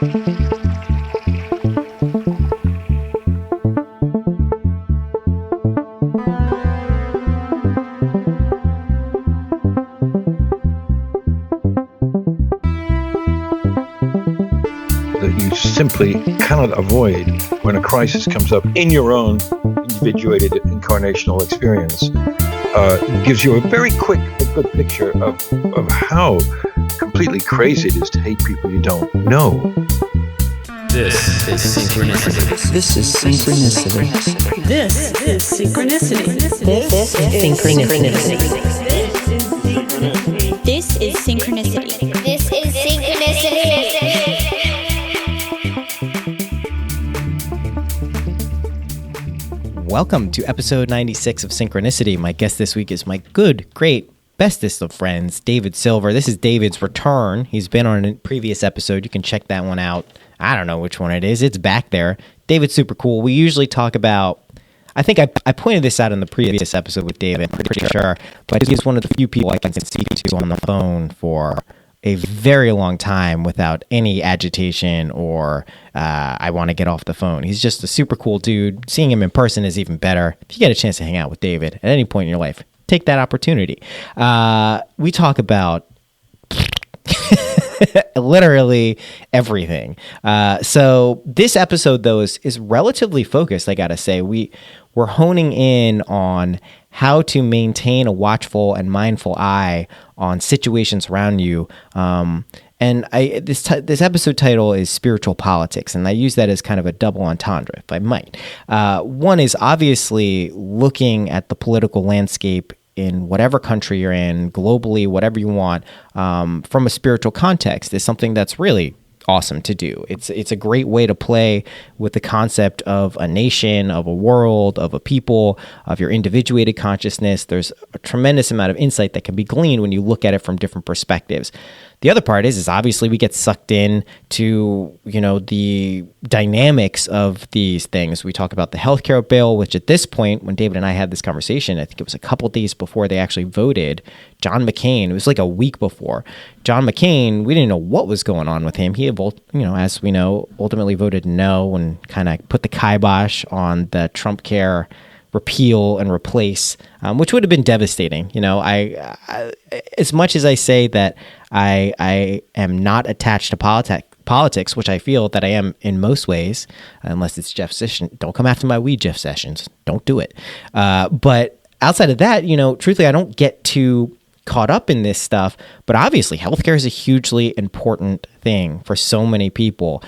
That you simply cannot avoid when a crisis comes up in your own individuated incarnational experience. Gives you a very quick, good picture of how completely crazy it is to hate people you don't know. This is Synchronicity. This is Synchronicity. This is Synchronicity. This is Synchronicity. This is Synchronicity. This is Synchronicity. Welcome to episode 96 of Synchronicity. My guest this week is my good, great, bestest of friends, David Silver. This is David's return. He's been on a previous episode. You can check that one out. I don't know which one it is. It's back there. David's super cool. We usually talk about, I think I pointed this out in the previous episode with David, I'm pretty sure, but he's one of the few people I can speak to on the phone for a very long time without any agitation or I want to get off the phone. He's just a super cool dude. Seeing him in person is even better. If you get a chance to hang out with David at any point in your life, take that opportunity. We talk about literally everything. So this episode, though, is relatively focused, I got to say. We're honing in on how to maintain a watchful and mindful eye on situations around you. And this episode title is Spiritual Politics, and I use that as kind of a double entendre, if I might. One is obviously looking at the political landscape in whatever country you're in, globally, whatever you want, from a spiritual context is something that's really awesome to do. It's a great way to play with the concept of a nation, of a world, of a people, of your individuated consciousness. There's a tremendous amount of insight that can be gleaned when you look at it from different perspectives. The other part is obviously we get sucked in to, the dynamics of these things. We talk about the healthcare bill, which at this point, when David and I had this conversation, I think it was a couple days before they actually voted, John McCain, it was like a week before. John McCain, we didn't know what was going on with him. He, as we know, ultimately voted no and kind of put the kibosh on the Trump care repeal and replace, which would have been devastating. I as much as I say that I am not attached to politics, which I feel that I am in most ways, unless it's Jeff Sessions. Don't come after my weed, Jeff Sessions. Don't do it. But outside of that, truthfully, I don't get too caught up in this stuff. But obviously, healthcare is a hugely important thing for so many people,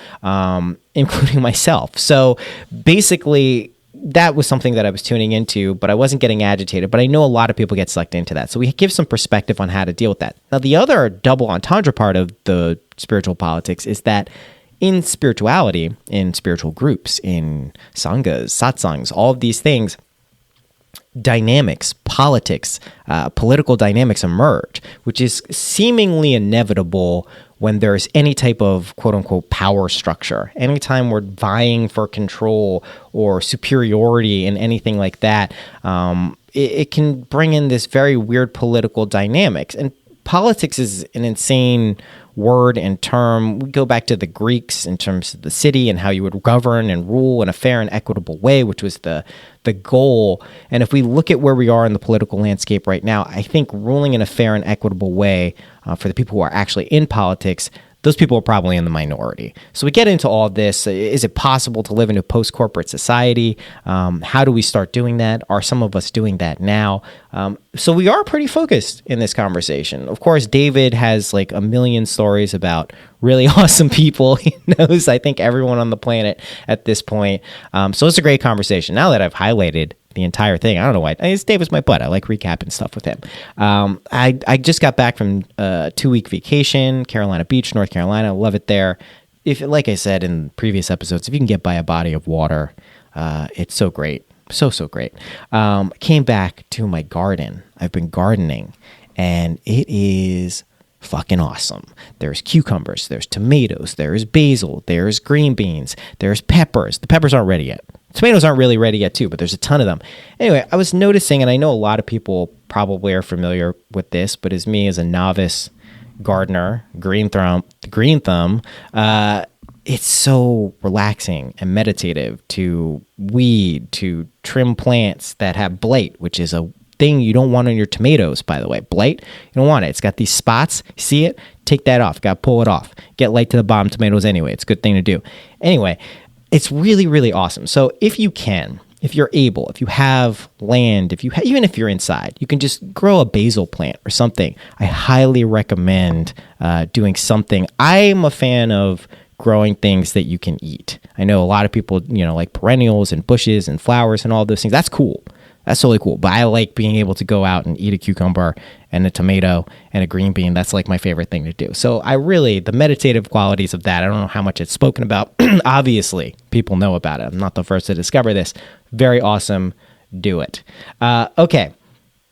including myself. So basically, that was something that I was tuning into, but I wasn't getting agitated. But I know a lot of people get sucked into that. So we give some perspective on how to deal with that. Now, the other double entendre part of the spiritual politics is that in spirituality, in spiritual groups, in sanghas, satsangs, all of these things, dynamics, politics, political dynamics emerge, which is seemingly inevitable when there's any type of quote-unquote power structure. Anytime we're vying for control or superiority in anything like that, it can bring in this very weird political dynamics. And politics is an insane word and term. We go back to the Greeks in terms of the city and how you would govern and rule in a fair and equitable way, which was the goal. And if we look at where we are in the political landscape right now, I think ruling in a fair and equitable way for the people who are actually in politics, those people are probably in the minority. So we get into all this. Is it possible to live in a post-corporate society? How do we start doing that? Are some of us doing that now? So we are pretty focused in this conversation. Of course, David has like a million stories about really awesome people. He knows, I think, everyone on the planet at this point. So it's a great conversation. Now that I've highlighted the entire thing, I don't know why. David's my butt. I like recapping stuff with him. I just got back from a 2-week vacation, Carolina Beach, North Carolina. I love it there. If, like I said in previous episodes, if you can get by a body of water, it's so great. So great. Came back to my garden. I've been gardening, and it is fucking awesome. There's cucumbers, there's tomatoes, there's basil, there's green beans, there's peppers. The peppers aren't ready yet. Tomatoes aren't really ready yet too, but there's a ton of them. Anyway, I was noticing, and I know a lot of people probably are familiar with this, but as me as a novice gardener, green thumb, it's so relaxing and meditative to weed, to trim plants that have blight, which is a thing you don't want on your tomatoes, by the way. Blight, you don't want it. It's got these spots. You see it? Take that off. Got to pull it off. Get light to the bottom tomatoes anyway. It's a good thing to do. Anyway, it's really, really awesome. So if you can, if you're able, if you have land, even if you're inside, you can just grow a basil plant or something. I highly recommend doing something. I'm a fan of growing things that you can eat. I know a lot of people, like perennials and bushes and flowers and all those things. That's cool. That's totally cool. But I like being able to go out and eat a cucumber and a tomato and a green bean. That's like my favorite thing to do. So the meditative qualities of that, I don't know how much it's spoken about. Obviously, people know about it. I'm not the first to discover this. Very awesome. Do it. Okay.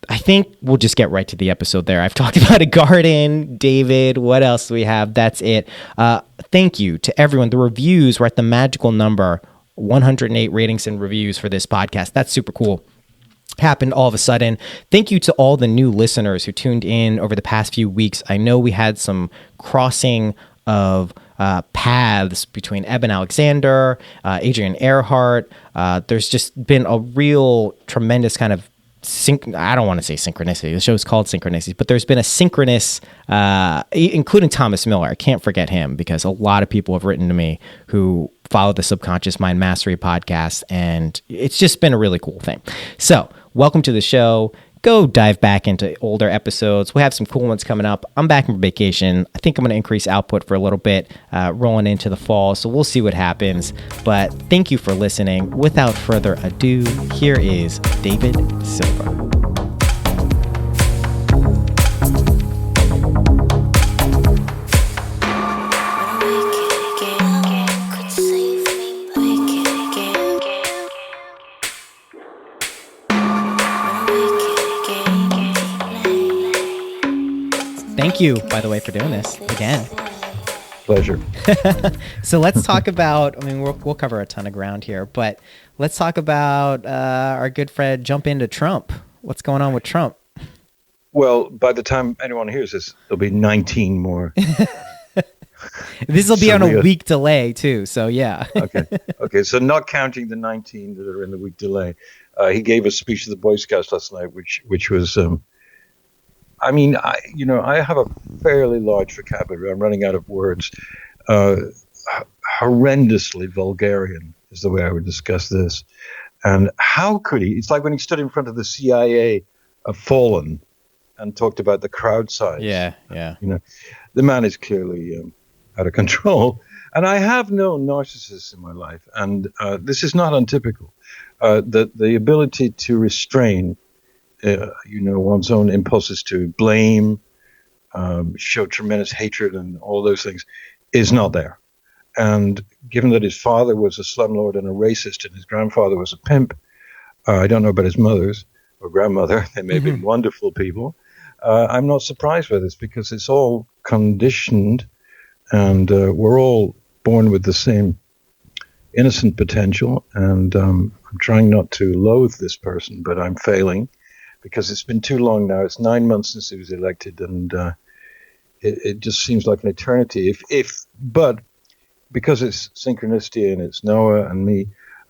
I think we'll just get right to the episode there. I've talked about a garden. David, what else do we have? That's it. Thank you to everyone. The reviews were at the magical number 108 ratings and reviews for this podcast. That's super cool. Happened all of a sudden. Thank you to all the new listeners who tuned in over the past few weeks. I know we had some crossing of paths between Eben Alexander, Adrian Earhart. There's just been a real tremendous kind of I don't want to say synchronicity. The show is called Synchronicity, but there's been a synchronous, including Thomas Miller. I can't forget him because a lot of people have written to me who follow the Subconscious Mind Mastery podcast, and it's just been a really cool thing. So, welcome to the show. Go dive back into older episodes. We have some cool ones coming up. I'm back from vacation. I think I'm going to increase output for a little bit, rolling into the fall. So we'll see what happens. But thank you for listening. Without further ado, here is David Silver. Thank you, by the way, for doing this again. Pleasure. So let's talk about, we'll cover a ton of ground here, but let's talk about our good friend, jump into Trump. What's going on with Trump? Well, by the time anyone hears this, there'll be 19 more. This will be on a week delay, too, so yeah. Okay, so not counting the 19 that are in the week delay. He gave a speech to the Boy Scouts last night, which was... I have a fairly large vocabulary. I'm running out of words. Horrendously vulgarian is the way I would discuss this. And how could he? It's like when he stood in front of the CIA of Fallen and talked about the crowd size. Yeah. The man is clearly out of control. And I have known narcissists in my life, and this is not untypical. The ability to restrain one's own impulses to blame, show tremendous hatred and all those things is not there. And given that his father was a slumlord and a racist and his grandfather was a pimp, I don't know about his mother's or grandmother. They may have been wonderful people. I'm not surprised by this because it's all conditioned and we're all born with the same innocent potential. And I'm trying not to loathe this person, but I'm failing. Because it's been too long now. It's 9 months since he was elected, and it just seems like an eternity. But because it's synchronicity and it's Noah and me,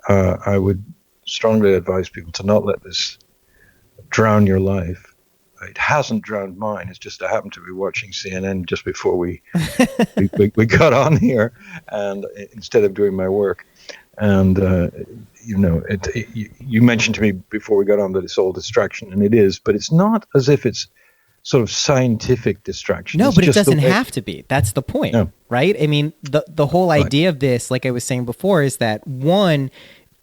I would strongly advise people to not let this drown your life. It hasn't drowned mine. It's just I happened to be watching CNN just before we got on here, and instead of doing my work, and you mentioned to me before we got on that it's all distraction, and it is, but it's not as if it's sort of scientific distraction. No, it's but it doesn't have to be. That's the point, no. Right? I mean, the whole idea of this, like I was saying before, is that one,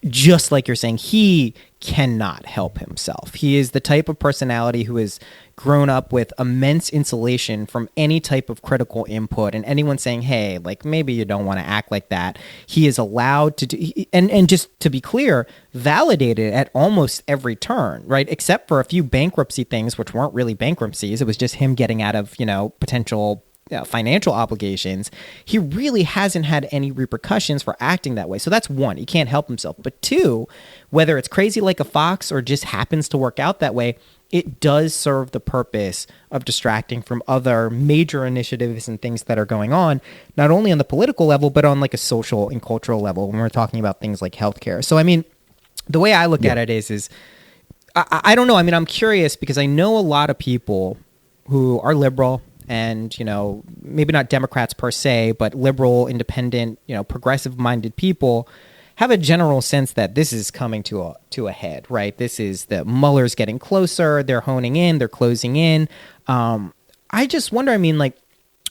just like you're saying, he cannot help himself. He is the type of personality who has grown up with immense insulation from any type of critical input, and anyone saying, hey, like maybe you don't want to act like that. He is allowed to do, and just to be clear, validated at almost every turn, right? Except for a few bankruptcy things, which weren't really bankruptcies. It was just him getting out of, potential financial obligations, he really hasn't had any repercussions for acting that way. So that's one, he can't help himself. But two, whether it's crazy like a fox or just happens to work out that way, it does serve the purpose of distracting from other major initiatives and things that are going on, not only on the political level, but on like a social and cultural level when we're talking about things like healthcare. So, I mean, the way I look at it is I don't know. I mean, I'm curious because I know a lot of people who are liberal and, maybe not Democrats per se, but liberal, independent, progressive-minded people have a general sense that this is coming to a head, right? This is the Mueller's getting closer. They're honing in. They're closing in. I just wonder, I mean, like,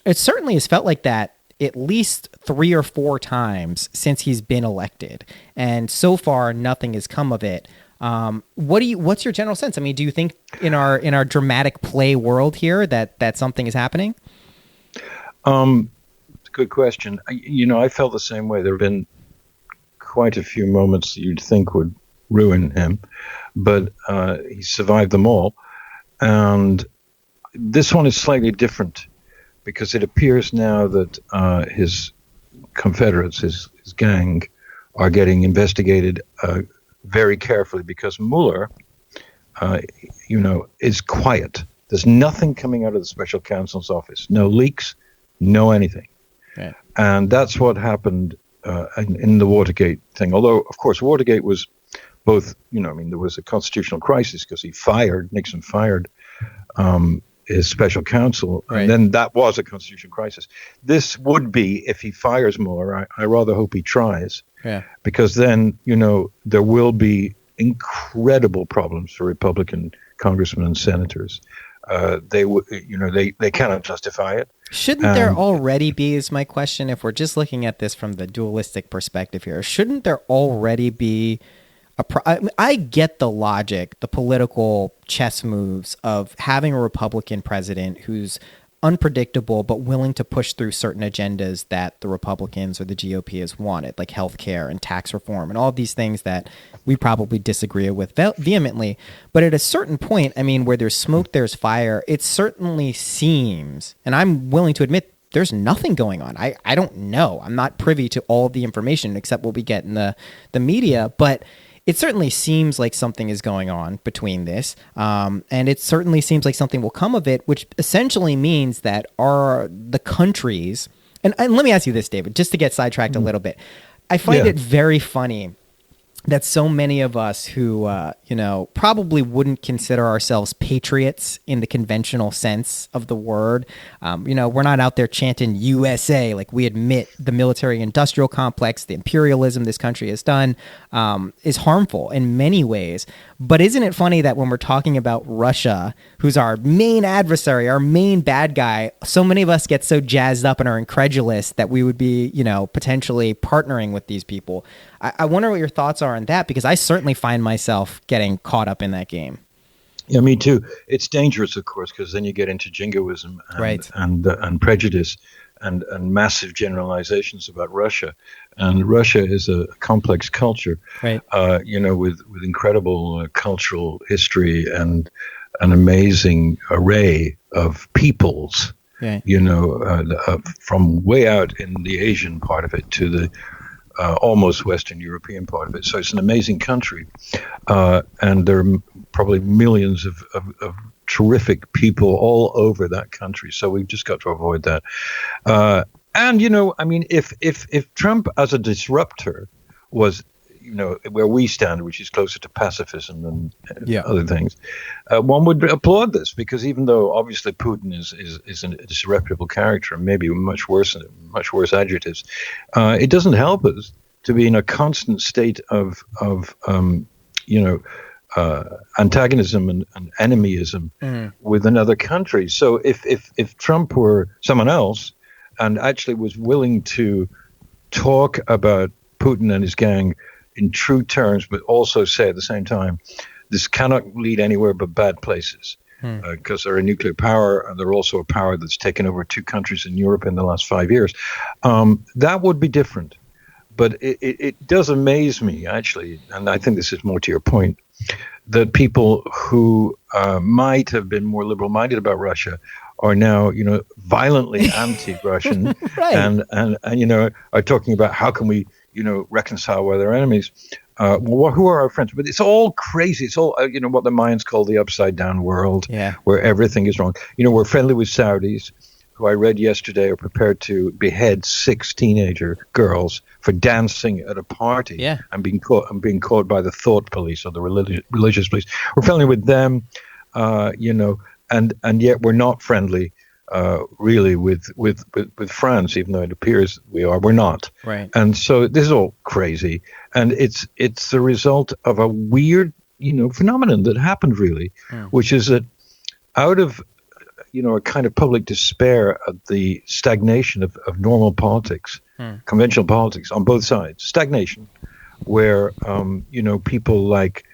it certainly has felt like that at least 3 or 4 times since he's been elected. And so far, nothing has come of it. What's your general sense? I mean, do you think in our dramatic play world here that something is happening? It's a good question. I felt the same way. There have been quite a few moments that you'd think would ruin him, but he survived them all. And this one is slightly different because it appears now that his confederates, his gang, are getting investigated very carefully because Mueller, is quiet. There's nothing coming out of the special counsel's office. No leaks, no anything. Right. And that's what happened in the Watergate thing. Although, of course, Watergate was both, there was a constitutional crisis because Nixon fired his special counsel, right. And then that was a constitutional crisis. This would be, if he fires Mueller, I rather hope he tries. Yeah. Because then, there will be incredible problems for Republican congressmen and senators. They cannot justify it. Shouldn't there already be, is my question, if we're just looking at this from the dualistic perspective here, shouldn't there already be I get the logic, the political chess moves of having a Republican president who's unpredictable but willing to push through certain agendas that the Republicans or the GOP has wanted, like healthcare and tax reform and all these things that we probably disagree with vehemently. But at a certain point, I mean, where there's smoke, there's fire. It certainly seems, and I'm willing to admit, there's nothing going on. I don't know. I'm not privy to all of the information except what we get in the media, but it certainly seems like something is going on between this, and it certainly seems like something will come of it, which essentially means that the countries, and let me ask you this, David, just to get sidetracked a little bit. I find it very funny that so many of us who, probably wouldn't consider ourselves patriots in the conventional sense of the word. We're not out there chanting USA. Like, we admit the military-industrial complex, the imperialism this country has done, is harmful in many ways. But isn't it funny that when we're talking about Russia, who's our main adversary, our main bad guy, so many of us get so jazzed up and are incredulous that we would be, potentially partnering with these people. I wonder what your thoughts are on that, because I certainly find myself getting caught up in that game. Yeah, me too. It's dangerous, of course, because then you get into jingoism and prejudice and massive generalizations about Russia. And Russia is a complex culture, right? With incredible cultural history and an amazing array of peoples. Yeah. From way out in the Asian part of it to the almost Western European part of it. So it's an amazing country. And there are probably millions of terrific people all over that country. So we've just got to avoid that. If Trump as a disruptor was, where we stand, which is closer to pacifism than other things, one would applaud this, because even though obviously Putin is a disreputable character, and maybe much worse adjectives, it doesn't help us to be in a constant state of antagonism and enemyism with another country. So if Trump were someone else and actually was willing to talk about Putin and his gang in true terms, but also say at the same time, this cannot lead anywhere but bad places, because they're a nuclear power, and they're also a power that's taken over 2 countries in Europe in the last 5 years. That would be different. But it does amaze me, actually, and I think this is more to your point, that people who might have been more liberal-minded about Russia are now, violently anti-Russian, Right. and are talking about how can we, reconcile with our enemies. Well, who are our friends? But it's all crazy. It's all, what the Mayans call the upside down world, where everything is wrong. We're friendly with Saudis, who I read yesterday are prepared to behead 6 teenager girls for dancing at a party and being caught by the thought police or the religious police. We're friendly with them, and yet we're not friendly, really, with France, even though it appears we are. We're not. Right. And so this is all crazy, and it's the result of a weird, phenomenon that happened, really, which is that out of a kind of public despair at the stagnation of normal politics, conventional politics on both sides, stagnation, where, people like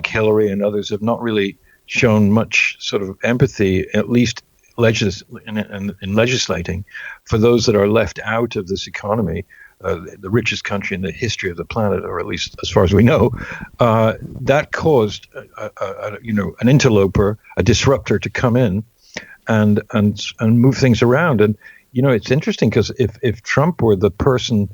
Hillary and others have not really shown much sort of empathy, at least in legislating for those that are left out of this economy, the richest country in the history of the planet, or at least as far as we know, that caused, an interloper, a disruptor to come in and move things around. And, it's interesting because if Trump were the person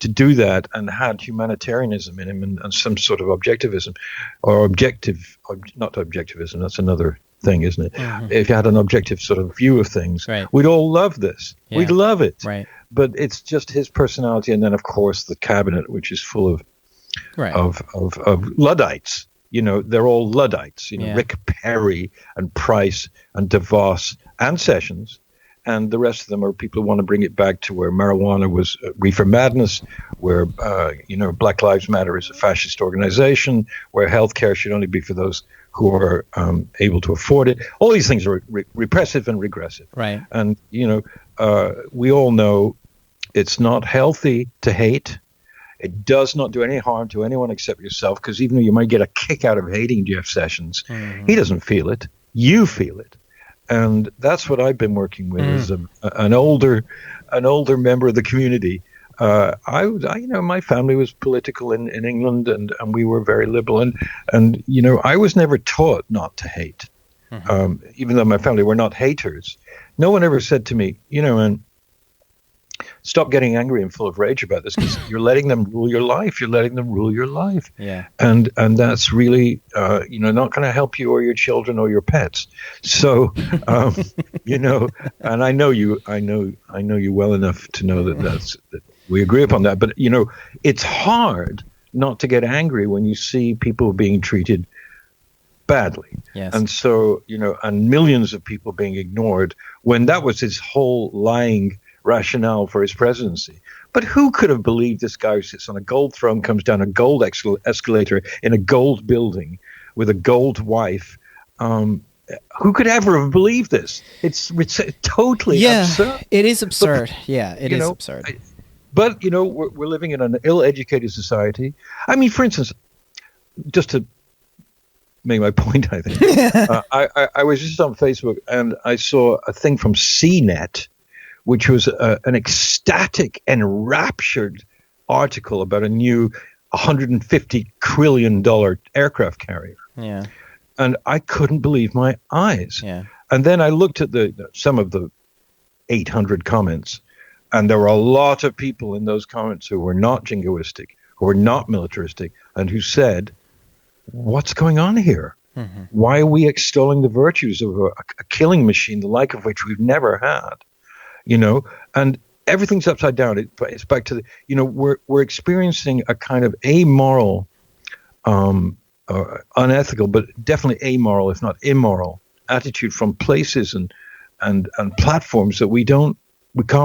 to do that and had humanitarianism in him and some sort of objectivism or not objectivism, that's another thing, isn't it? Mm-hmm. If you had an objective sort of view of things, we'd all love this. Yeah. We'd love it. Right. But it's just his personality. And then, of course, the cabinet, which is full of Luddites. They're all Luddites. Rick Perry and Price and DeVos and Sessions. And the rest of them are people who want to bring it back to where marijuana was reefer madness, where, Black Lives Matter is a fascist organization, where healthcare should only be for those who are able to afford it. All these things are repressive and regressive. Right. And, we all know it's not healthy to hate. It does not do any harm to anyone except yourself, because even though you might get a kick out of hating Jeff Sessions, he doesn't feel it. You feel it. And that's what I've been working with as an older member of the community. My family was political in England, and we were very liberal. And I was never taught not to hate, even though my family were not haters. No one ever said to me, and stop getting angry and full of rage about this, because you're letting them rule your life. You're letting them rule your life. Yeah. And that's really, not going to help you or your children or your pets. So, and I know you well enough to know that we agree upon that. But, it's hard not to get angry when you see people being treated badly. Yes. And so, and millions of people being ignored when that was his whole lying rationale for his presidency. But who could have believed this guy who sits on a gold throne, comes down a gold escalator in a gold building with a gold wife? Who could ever have believed this? It's totally absurd. It is absurd. It is absurd. But, we're living in an ill-educated society. I mean, for instance, just to make my point, I think, I was just on Facebook and I saw a thing from CNET, which was an ecstatic, enraptured article about a new $150 trillion aircraft carrier. Yeah. And I couldn't believe my eyes. Yeah. And then I looked at some of the 800 comments, and there were a lot of people in those comments who were not jingoistic, who were not militaristic, and who said, what's going on here? Mm-hmm. Why are we extolling the virtues of a killing machine, the like of which we've never had? And everything's upside down. It's back to we're experiencing a kind of amoral, unethical, but definitely amoral, if not immoral, attitude from places and platforms that we can't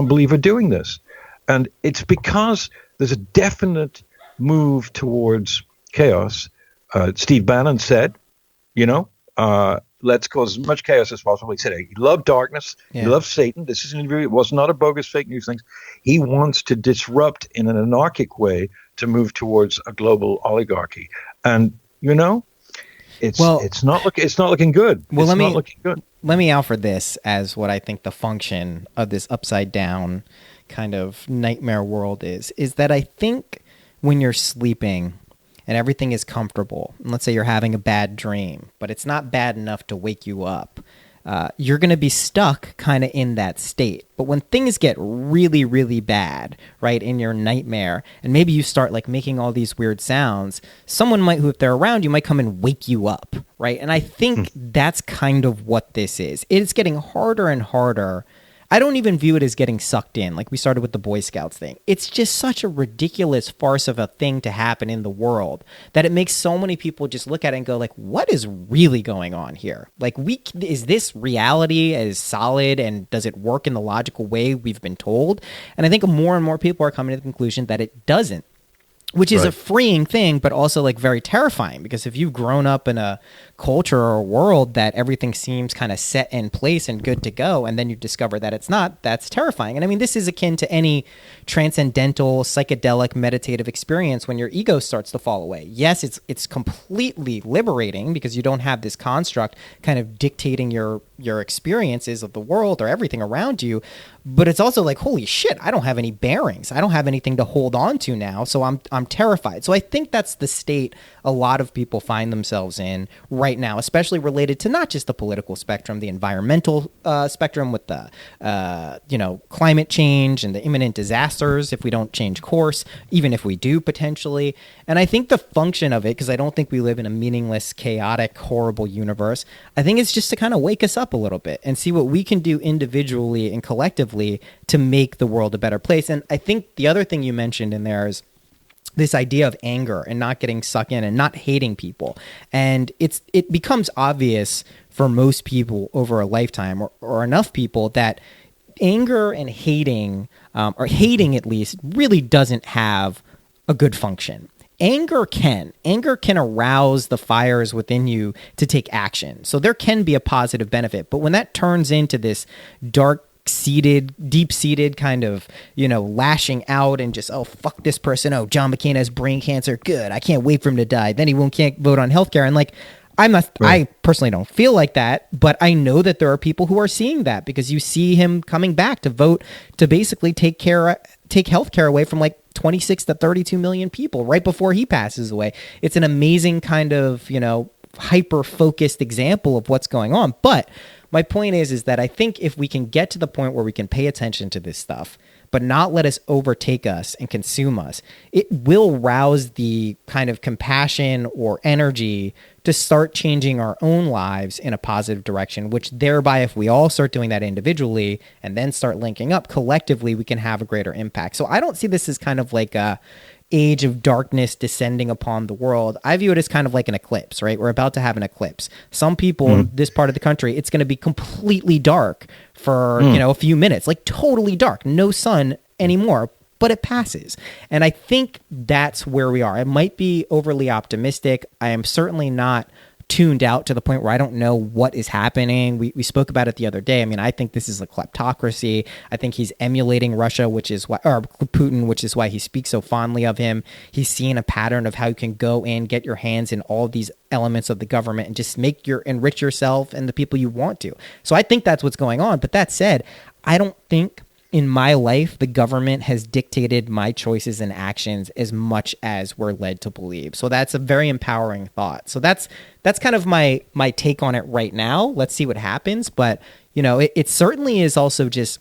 believe are doing this. And it's because there's a definite move towards chaos. Steve Bannon said, let's cause as much chaos as possible. He said he loved darkness. Yeah. He loved Satan. This is an interview. It was not a bogus fake news thing. He wants to disrupt in an anarchic way to move towards a global oligarchy. And it's not looking good. Well, let me offer this as what I think the function of this upside down kind of nightmare world is that I think when you're sleeping and everything is comfortable, and let's say you're having a bad dream, but it's not bad enough to wake you up, you're going to be stuck kind of in that state. But when things get really, really bad, right, in your nightmare, and maybe you start like making all these weird sounds, someone might, who if they're around you, might come and wake you up, right? And I think that's kind of what this is. It's getting harder and harder. I don't even view it as getting sucked in, like we started with the Boy Scouts thing. It's just such a ridiculous farce of a thing to happen in the world that it makes so many people just look at it and go like, what is really going on here? Like, is this reality as solid, and does it work in the logical way we've been told? And I think more and more people are coming to the conclusion that it doesn't, which is a freeing thing, but also like very terrifying, because if you've grown up in a culture or a world that everything seems kind of set in place and good to go, and then you discover that it's not, that's terrifying. And I mean, this is akin to any transcendental, psychedelic, meditative experience when your ego starts to fall away. Yes, it's completely liberating because you don't have this construct kind of dictating your experiences of the world or everything around you, but it's also like, holy shit, I don't have any bearings. I don't have anything to hold on to now, so I'm terrified. So I think that's the state a lot of people find themselves in right now, especially related to not just the political spectrum, the environmental spectrum with the climate change and the imminent disasters if we don't change course, even if we do potentially. And I think the function of it, because I don't think we live in a meaningless, chaotic, horrible universe, I think it's just to kind of wake us up a little bit and see what we can do individually and collectively to make the world a better place. And I think the other thing you mentioned in there is this idea of anger and not getting sucked in and not hating people. And it becomes obvious for most people over a lifetime, or enough people, that anger and hating, or hating at least, really doesn't have a good function. Anger can arouse the fires within you to take action. So there can be a positive benefit. But when that turns into this deep-seated kind of, lashing out and just, oh, fuck this person. Oh, John McCain has brain cancer. Good. I can't wait for him to die. Then he can't vote on healthcare. And like, I personally don't feel like that, but I know that there are people who are seeing that, because you see him coming back to vote to basically take healthcare away from like 26 to 32 million people right before he passes away. It's an amazing kind of, hyper-focused example of what's going on. But my point is that I think if we can get to the point where we can pay attention to this stuff, but not let us overtake us and consume us, it will rouse the kind of compassion or energy to start changing our own lives in a positive direction, which thereby, if we all start doing that individually and then start linking up collectively, we can have a greater impact. So I don't see this as kind of like a age of darkness descending upon the world. I view it as kind of like an eclipse, right? We're about to have an eclipse. Some people in this part of the country, it's going to be completely dark for, a few minutes, like totally dark, no sun anymore, but it passes. And I think that's where we are. It might be overly optimistic. I am certainly not tuned out to the point where I don't know what is happening. We spoke about it the other day. I mean, I think this is a kleptocracy. I think he's emulating Russia, or Putin, which is why he speaks so fondly of him. He's seen a pattern of how you can go in, get your hands in all these elements of the government and just enrich yourself and the people you want to. So I think that's what's going on. But that said, I don't think in my life the government has dictated my choices and actions as much as we're led to believe. So that's a very empowering thought. So that's kind of my take on it right now. Let's see what happens. But it certainly is also just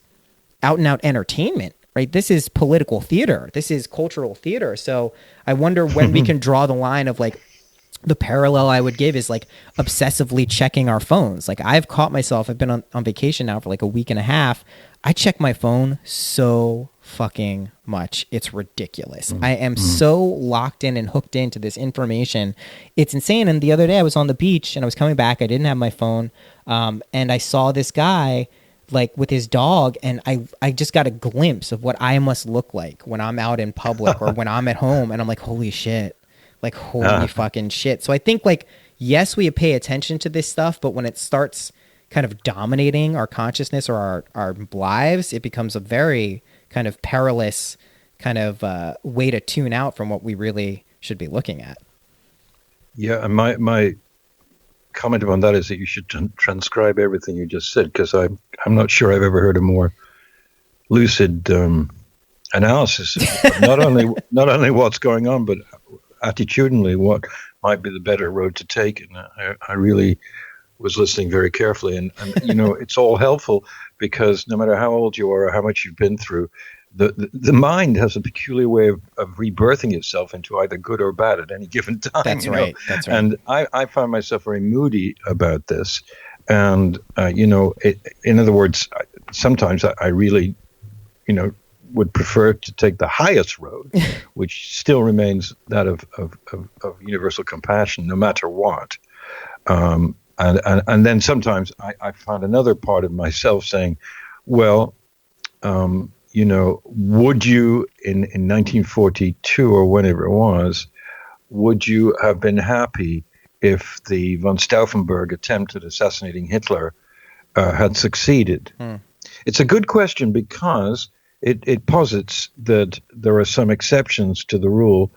out and out entertainment, right? This is political theater. This is cultural theater. So I wonder when we can draw the line of like, the parallel I would give is like obsessively checking our phones. Like I've caught myself, I've been on vacation now for like a week and a half. I check my phone so fucking much. It's ridiculous. I am so locked in and hooked into this information. It's insane. And the other day I was on the beach and I was coming back. I didn't have my phone. And I saw this guy like with his dog, and I just got a glimpse of what I must look like when I'm out in public or when I'm at home. And I'm like, holy shit. Like, holy fucking shit. So I think, like, yes, we pay attention to this stuff, but when it starts kind of dominating our consciousness or our lives, it becomes a very kind of perilous kind of way to tune out from what we really should be looking at. Yeah, and my comment upon that is that you should transcribe everything you just said, because I'm not sure I've ever heard a more lucid analysis of not only what's going on, but attitudinally what might be the better road to take. And I really was listening very carefully. And it's all helpful because no matter how old you are or how much you've been through, the mind has a peculiar way of rebirthing itself into either good or bad at any given time. That's right. That's right. And I find myself very moody about this. And, in other words, sometimes I really, would prefer to take the highest road, which still remains that of universal compassion, no matter what. And then sometimes I find another part of myself saying, well, would you in 1942 or whenever it was, would you have been happy if the von Stauffenberg attempt at assassinating Hitler had succeeded? It's a good question because it posits that there are some exceptions to the rule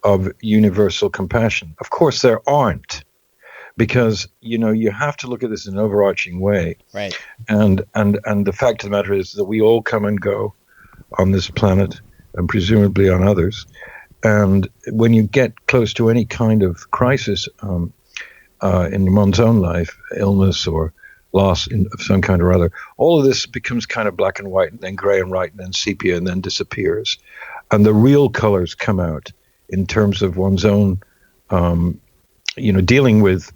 of universal compassion. Of course, there aren't, because you have to look at this in an overarching way. Right. And the fact of the matter is that we all come and go on this planet, and presumably on others. And when you get close to any kind of crisis in one's own life, illness or loss of some kind or other, all of this becomes kind of black and white, and then gray and white, and then sepia, and then disappears. And the real colors come out in terms of one's own, dealing with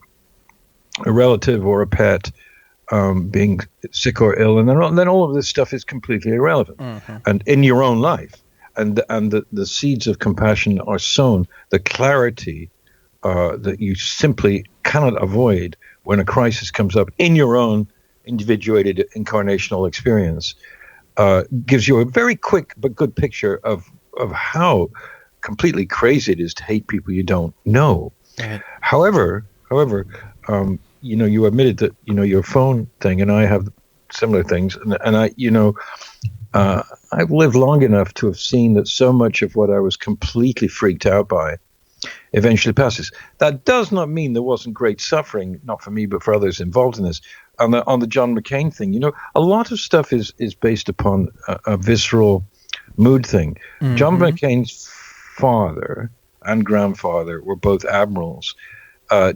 a relative or a pet being sick or ill, and then all of this stuff is completely irrelevant. And in your own life, and the seeds of compassion are sown. The clarity that you simply cannot avoid when a crisis comes up in your own individuated incarnational experience gives you a very quick but good picture of how completely crazy it is to hate people you don't know. Right. However, you admitted that your phone thing, and I have similar things, and I've lived long enough to have seen that so much of what I was completely freaked out by eventually passes. That does not mean there wasn't great suffering, not for me but for others involved in this. On the John McCain thing, a lot of stuff is based upon a visceral mood thing. Mm-hmm. John McCain's father and grandfather were both admirals.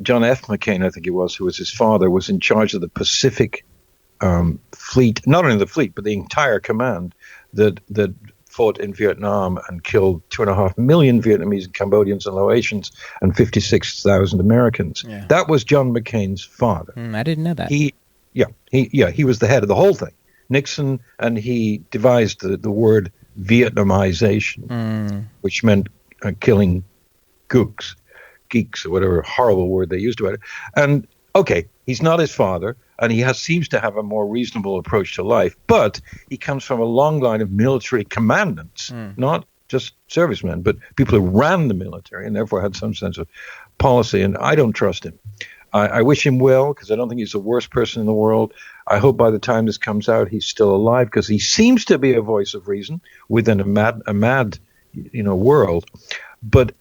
John F. McCain, I think it was, who was his father, was in charge of the Pacific fleet, not only the fleet, but the entire command that fought in Vietnam and killed 2.5 million Vietnamese and Cambodians and Laotians and 56,000 Americans. Yeah. That was John McCain's father. I didn't know that. He was the head of the whole thing. Nixon, and he devised the word Vietnamization, which meant killing geeks or whatever horrible word they used about it. And okay, he's not his father, and he seems to have a more reasonable approach to life, but he comes from a long line of military commandants, not just servicemen, but people who ran the military and therefore had some sense of policy, and I don't trust him. I wish him well, because I don't think he's the worst person in the world. I hope by the time this comes out, he's still alive, because he seems to be a voice of reason within a mad world. But,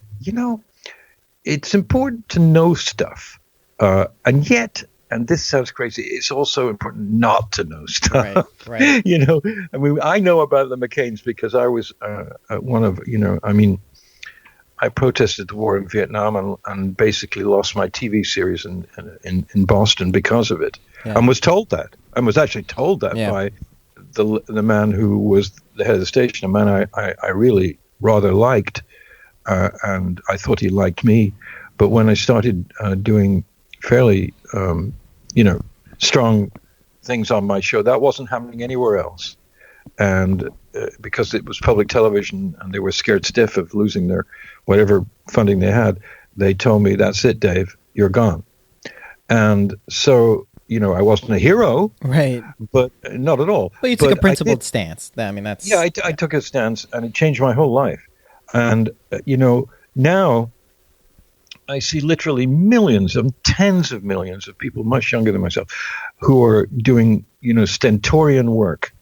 it's important to know stuff. And yet, and this sounds crazy, it's also important not to know stuff. Right. I know about the McCains because I was one of, I protested the war in Vietnam and basically lost my TV series in Boston because of it. Yeah. And was told that. And was actually told that by the man who was the head of the station, a man I really rather liked. And I thought he liked me. But when I started doing fairly, strong things on my show, that wasn't happening anywhere else. And because it was public television and they were scared stiff of losing their whatever funding they had, they told me, that's it, Dave, you're gone. And so, I wasn't a hero. Right. But not at all. Well, you took a principled stance. That's... Yeah, I took a stance, and it changed my whole life. And, now I see literally millions and tens of millions of people much younger than myself who are doing, stentorian work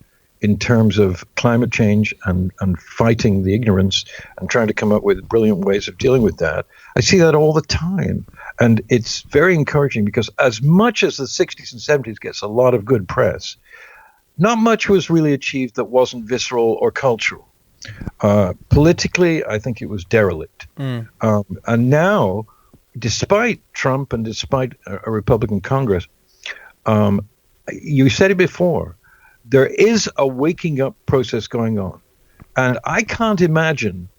in terms of climate change and fighting the ignorance and trying to come up with brilliant ways of dealing with that. I see that all the time. And it's very encouraging, because as much as the 60s and 70s gets a lot of good press, not much was really achieved that wasn't visceral or cultural. Politically, I think it was derelict. And now, despite Trump and despite a Republican Congress, You said it before. There is a waking up process going on. And I can't imagine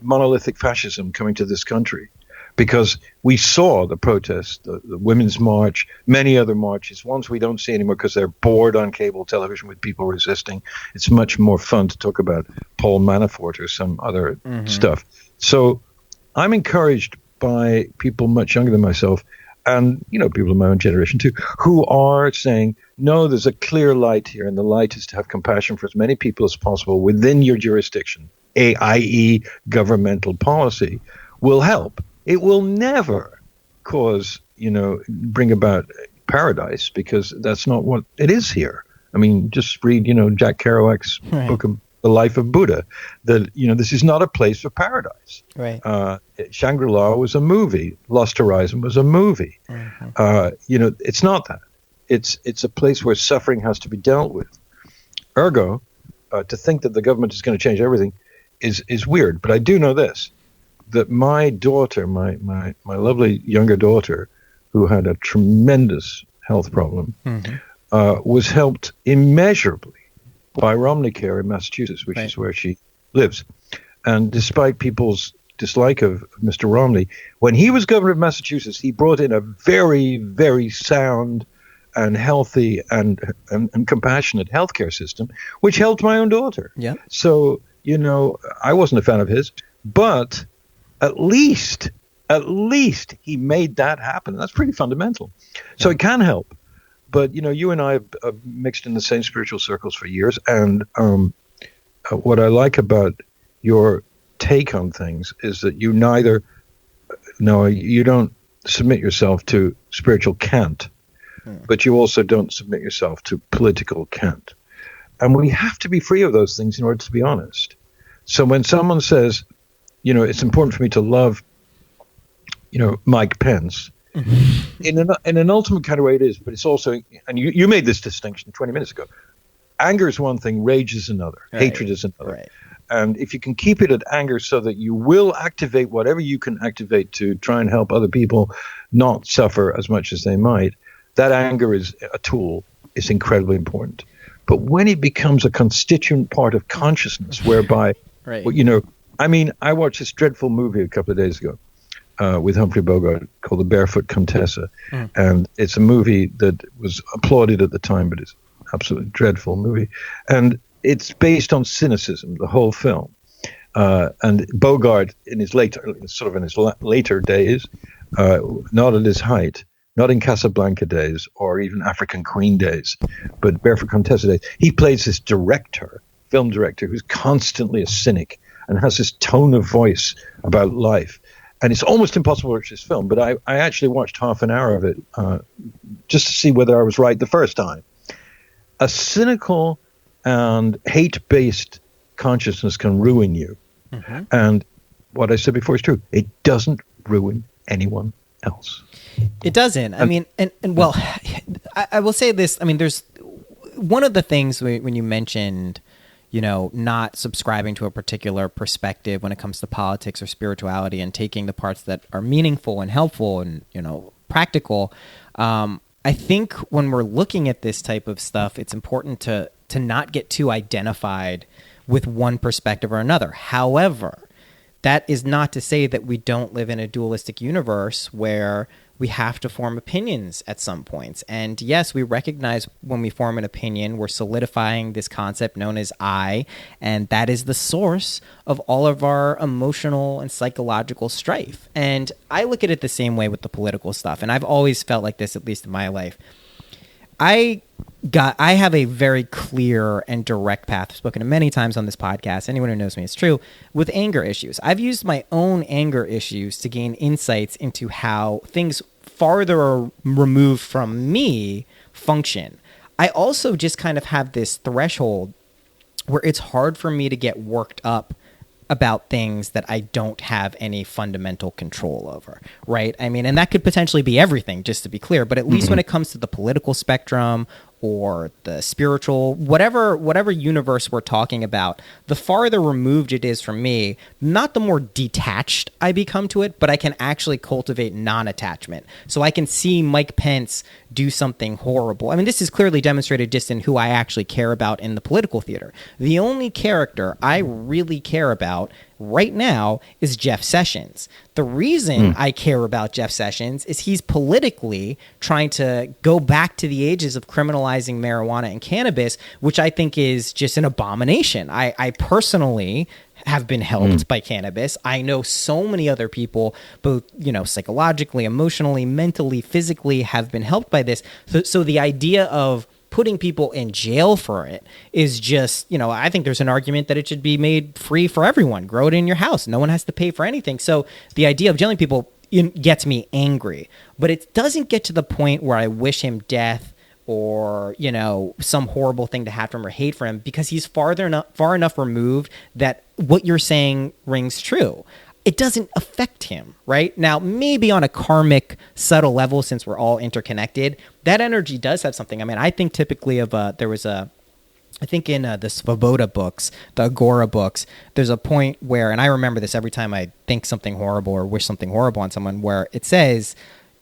monolithic fascism coming to this country, because we saw the protests, the Women's March, many other marches, ones we don't see anymore because they're bored on cable television with people resisting. It's much more fun to talk about Paul Manafort or some other stuff. So I'm encouraged by people much younger than myself, and, people of my own generation too, who are saying, no, there's a clear light here, and the light is to have compassion for as many people as possible within your jurisdiction, i.e. governmental policy, will help. It will never cause, bring about paradise, because that's not what it is here. I mean, just read, Jack Kerouac's book of The Life of Buddha, that, this is not a place for paradise. Right. Shangri-La was a movie. Lost Horizon was a movie. It's not that. It's a place where suffering has to be dealt with. Ergo, to think that the government is going to change everything is weird. But I do know this, that my daughter, my lovely younger daughter, who had a tremendous health problem, was helped immeasurably by Romney Care in Massachusetts, which is where she lives. And despite people's dislike of Mr. Romney, when he was governor of Massachusetts, he brought in a very, very sound and healthy and compassionate healthcare system, which helped my own daughter. Yeah. So, I wasn't a fan of his, but at least he made that happen. That's pretty fundamental. So it can help. But, you and I have mixed in the same spiritual circles for years. And what I like about your take on things is that you you don't submit yourself to spiritual cant, but you also don't submit yourself to political cant. And we have to be free of those things in order to be honest. So when someone says, it's important for me to love, Mike Pence, in an ultimate kind of way it is, but it's also, and you made this distinction 20 minutes ago, anger is one thing, rage is another, hatred is another. Right. And if you can keep it at anger so that you will activate whatever you can activate to try and help other people not suffer as much as they might, that anger is a tool, is incredibly important. But when it becomes a constituent part of consciousness, whereby, I watched this dreadful movie a couple of days ago with Humphrey Bogart called The Barefoot Contessa. And it's a movie that was applauded at the time, but it's an absolutely dreadful movie. And it's based on cynicism, the whole film. And Bogart, in his later days, not at his height, not in Casablanca days or even African Queen days, but Barefoot Contessa days, he plays this film director, who's constantly a cynic and has this tone of voice about life. And it's almost impossible to watch this film, but I actually watched half an hour of it just to see whether I was right the first time. A cynical and hate-based consciousness can ruin you. And what I said before is true. It doesn't ruin anyone else. It doesn't. I mean, and well, I will say this. I mean, there's one of the things when you mentioned, not subscribing to a particular perspective when it comes to politics or spirituality and taking the parts that are meaningful and helpful and, practical. I think when we're looking at this type of stuff, it's important to not get too identified with one perspective or another. However, that is not to say that we don't live in a dualistic universe where we have to form opinions at some points. And yes, we recognize when we form an opinion, we're solidifying this concept known as I, and that is the source of all of our emotional and psychological strife. And I look at it the same way with the political stuff, and I've always felt like this, at least in my life. I have a very clear and direct path. I've spoken to many times on this podcast. Anyone who knows me, it's true. With anger issues, I've used my own anger issues to gain insights into how things farther removed from me function. I also just kind of have this threshold where it's hard for me to get worked up about things that I don't have any fundamental control over, right? I mean, and that could potentially be everything, just to be clear, but at least when it comes to the political spectrum or the spiritual, whatever universe we're talking about, the farther removed it is from me, not the more detached I become to it, but I can actually cultivate non-attachment. So I can see Mike Pence do something horrible. I mean, this is clearly demonstrated just in who I actually care about in the political theater. The only character I really care about right now is Jeff Sessions. The reason I care about Jeff Sessions is he's politically trying to go back to the ages of criminalizing marijuana and cannabis, which I think is just an abomination. I personally have been helped by cannabis. I know so many other people, both, psychologically, emotionally, mentally, physically, have been helped by this. So the idea of putting people in jail for it is just, I think there's an argument that it should be made free for everyone. Grow it in your house. No one has to pay for anything. So the idea of jailing people gets me angry, but it doesn't get to the point where I wish him death or, some horrible thing to happen to him or hate for him, because he's far enough removed that what you're saying rings true. It doesn't affect him, right? Now, maybe on a karmic, subtle level, since we're all interconnected, that energy does have something. I mean, I think typically of I think in the Svoboda books, the Agora books, there's a point where, and I remember this every time I think something horrible or wish something horrible on someone, where it says,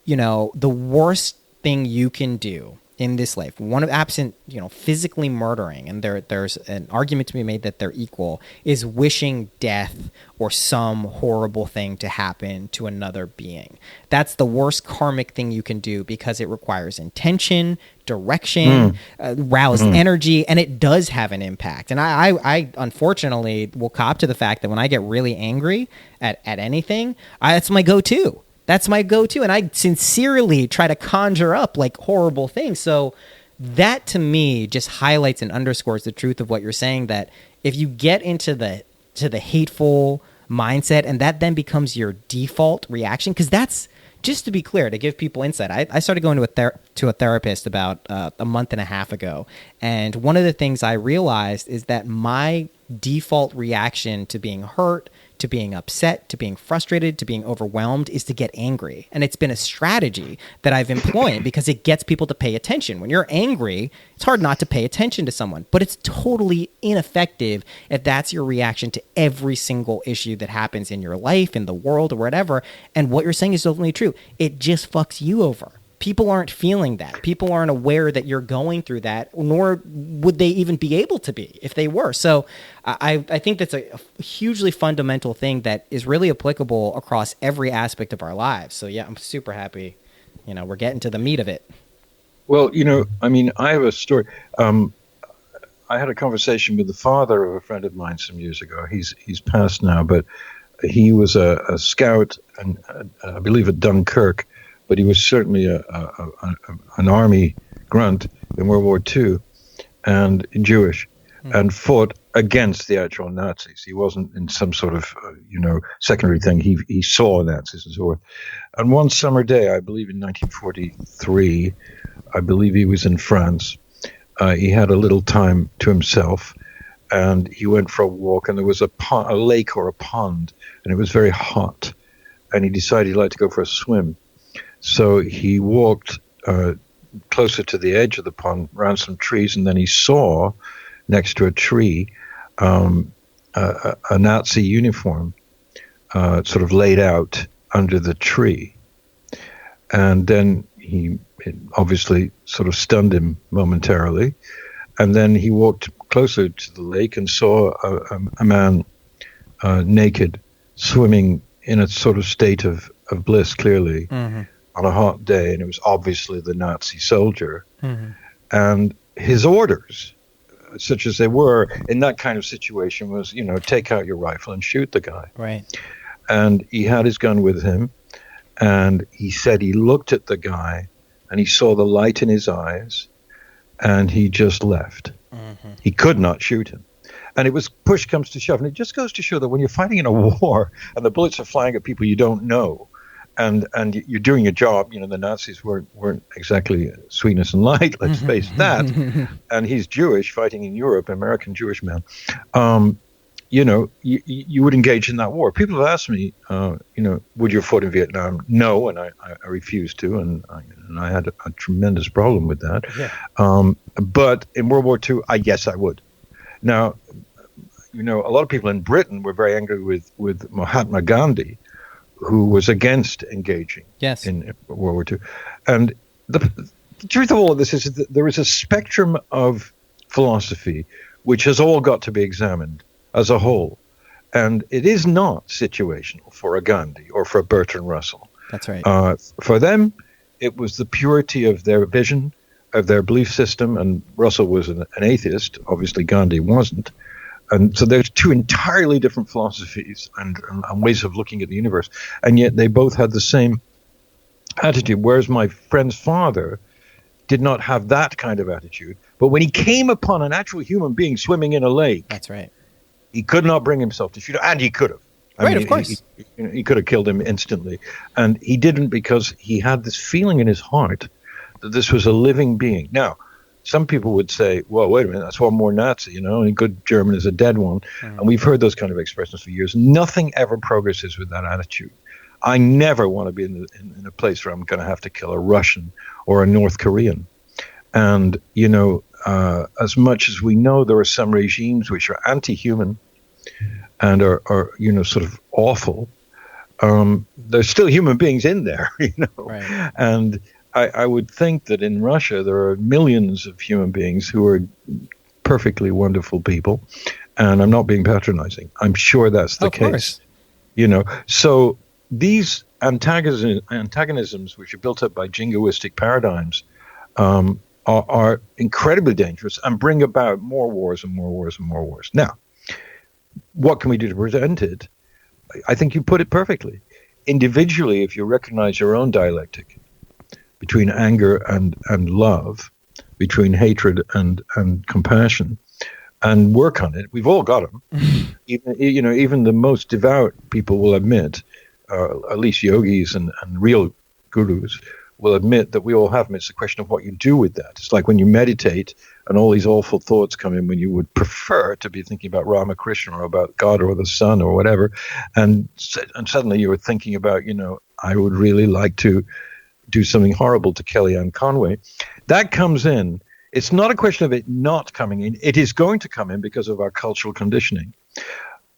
the worst thing you can do in this life, one of absent, physically murdering, and there's an argument to be made that they're equal, is wishing death or some horrible thing to happen to another being. That's the worst karmic thing you can do, because it requires intention, direction, roused energy, and it does have an impact. And I unfortunately will cop to the fact that when I get really angry at anything, that's my go-to. That's my go-to, and I sincerely try to conjure up like horrible things. So that to me just highlights and underscores the truth of what you're saying, that if you get into the hateful mindset and that then becomes your default reaction, because that's, just to be clear, to give people insight, I started going to a therapist about a month and a half ago, and one of the things I realized is that my default reaction to being hurt, to being upset, to being frustrated, to being overwhelmed is to get angry. And it's been a strategy that I've employed because it gets people to pay attention. When you're angry, it's hard not to pay attention to someone, but it's totally ineffective if that's your reaction to every single issue that happens in your life, in the world, or whatever. And what you're saying is totally true. It just fucks you over. People aren't feeling that. People aren't aware that you're going through that, nor would they even be able to be if they were. So I think that's a hugely fundamental thing that is really applicable across every aspect of our lives. So yeah, I'm super happy. We're getting to the meat of it. Well, I have a story. I had a conversation with the father of a friend of mine some years ago. He's passed now, but he was a scout, and I believe at Dunkirk. But he was certainly an army grunt in World War II, and Jewish, and fought against the actual Nazis. He wasn't in some sort of, secondary thing. He saw Nazis and so forth. And one summer day, I believe in 1943, I believe he was in France. He had a little time to himself, and he went for a walk, and there was a lake or a pond, and it was very hot, and he decided he'd like to go for a swim. So he walked closer to the edge of the pond, around some trees, and then he saw next to a tree a Nazi uniform sort of laid out under the tree. And then it obviously sort of stunned him momentarily. And then he walked closer to the lake and saw a man naked, swimming in a sort of state of bliss, clearly. Mm-hmm. On a hot day, and it was obviously the Nazi soldier. Mm-hmm. And his orders, such as they were in that kind of situation, was, take out your rifle and shoot the guy. Right. And he had his gun with him, and he said he looked at the guy, and he saw the light in his eyes, and he just left. Mm-hmm. He could not shoot him. And it was push comes to shove. And it just goes to show that when you're fighting in a war, and the bullets are flying at people you don't know, and you're doing your job, the Nazis weren't exactly sweetness and light, let's face that. And he's Jewish, fighting in Europe, American Jewish man. you would engage in that war. People have asked me, would you have fought in Vietnam? No, and I refused to, and I had a tremendous problem with that. Yeah. But in World War II, yes, I would. Now, a lot of people in Britain were very angry with Mahatma Gandhi, who was against engaging in World War II. And the truth of all of this is that there is a spectrum of philosophy which has all got to be examined as a whole. And it is not situational for a Gandhi or for a Bertrand Russell. That's right. For them, it was the purity of their vision, of their belief system, and Russell was an atheist. Obviously, Gandhi wasn't. And so there's two entirely different philosophies and ways of looking at the universe, and yet they both had the same attitude, whereas my friend's father did not have that kind of attitude. But when he came upon an actual human being swimming in a lake, that's right, he could not bring himself to shoot him, and he could have. Of course. He could have killed him instantly, and he didn't because he had this feeling in his heart that this was a living being. Now, some people would say, well, wait a minute, that's one more Nazi, a good German is a dead one. Mm. And we've heard those kind of expressions for years. Nothing ever progresses with that attitude. I never want to be in a place where I'm going to have to kill a Russian or a North Korean. And, as much as we know there are some regimes which are anti-human and are sort of awful, there's still human beings in there, Right. And I would think that in Russia there are millions of human beings who are perfectly wonderful people, and I'm not being patronizing. I'm sure that's the case. So these antagonisms which are built up by jingoistic paradigms are incredibly dangerous and bring about more wars and more wars and more wars. Now, what can we do to prevent it? I think you put it perfectly. Individually, if you recognize your own dialectic between anger and love, between hatred and compassion, and work on it. We've all got them. Even the most devout people will admit, at least yogis and real gurus will admit that we all have them. It's a question of what you do with that. It's like when you meditate and all these awful thoughts come in when you would prefer to be thinking about Ramakrishna or about God or the sun or whatever, and suddenly you were thinking about, I would really like to do something horrible to Kellyanne Conway. That comes in. It's not a question of it not coming in. It is going to come in because of our cultural conditioning.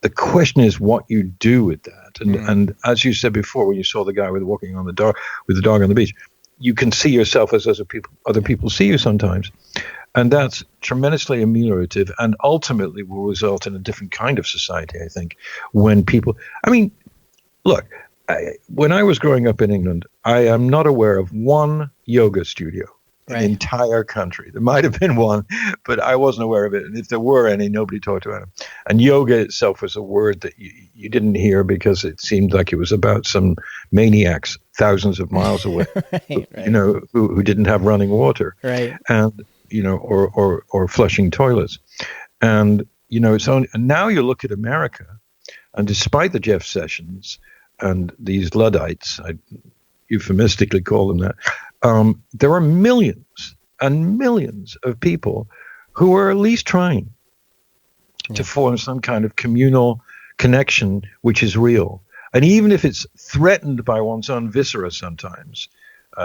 The question is what you do with that. And as you said before, when you saw the guy walking on the dog with the dog on the beach, you can see yourself as other people see you sometimes. And that's tremendously ameliorative and ultimately will result in a different kind of society, I think, when people... look, when I was growing up in England, I am not aware of one yoga studio in the entire country. There might have been one, but I wasn't aware of it. And if there were any, nobody talked about it. And yoga itself was a word that you didn't hear because it seemed like it was about some maniacs thousands of miles away, who didn't have running water, and or flushing toilets. And and now you look at America, and despite the Jeff Sessions and these Luddites, I euphemistically call them that, there are millions and millions of people who are at least trying to form some kind of communal connection which is real. And even if it's threatened by one's own viscera sometimes,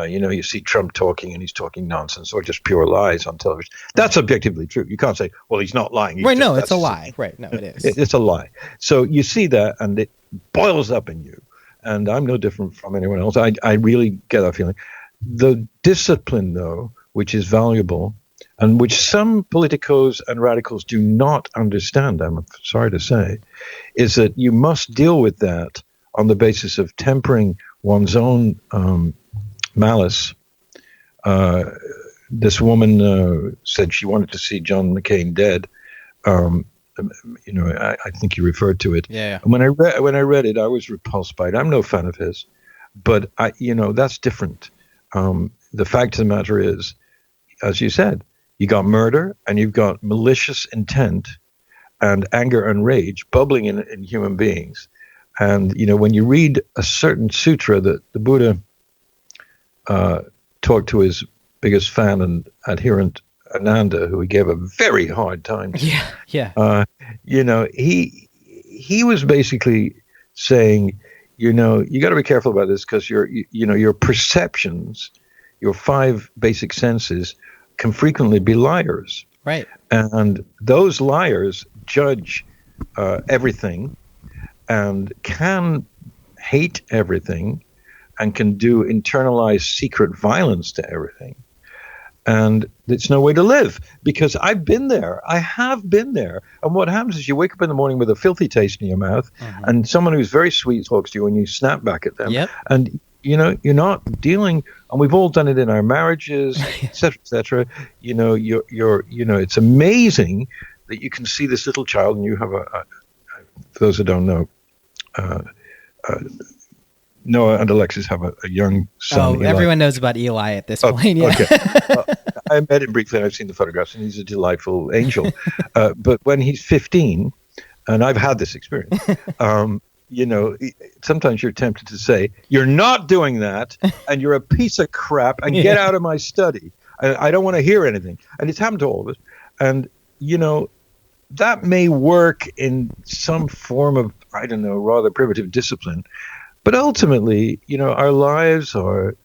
you see Trump talking and he's talking nonsense or just pure lies on television. That's objectively true. You can't say, well, he's not lying. It's a lie. Right, no, it is. It's a lie. So you see that and it boils up in you. And I'm no different from anyone else. I really get that feeling. The discipline, though, which is valuable and which some politicos and radicals do not understand, I'm sorry to say, is that you must deal with that on the basis of tempering one's own malice. This woman said she wanted to see John McCain dead. I think you referred to it. Yeah. And when I read it, I was repulsed by it. I'm no fan of his, but that's different. The fact of the matter is, as you said, you got murder and you've got malicious intent and anger and rage bubbling in human beings. And when you read a certain sutra that the Buddha talked to his biggest fan and adherent Ananda, who he gave a very hard time to. Yeah. He he was basically saying, you got to be careful about this because your perceptions, your 5 basic senses, can frequently be liars. Right. And those liars judge everything and can hate everything and can do internalized secret violence to everything. And it's no way to live, because I've been there. I have been there. And what happens is you wake up in the morning with a filthy taste in your mouth, and someone who's very sweet talks to you and you snap back at them. Yep. And, you're not dealing, and we've all done it in our marriages, et cetera, et cetera. It's amazing that you can see this little child, and you have for those who don't know, Noah and Alexis have a young son. Oh, everyone knows about Eli at this point. Yeah. Okay. I met him briefly, and I've seen the photographs, and he's a delightful angel. But when he's 15, and I've had this experience, sometimes you're tempted to say, you're not doing that, and you're a piece of crap, and get out of my study. I don't want to hear anything. And it's happened to all of us. And, that may work in some form of, I don't know, rather primitive discipline. But ultimately, our lives our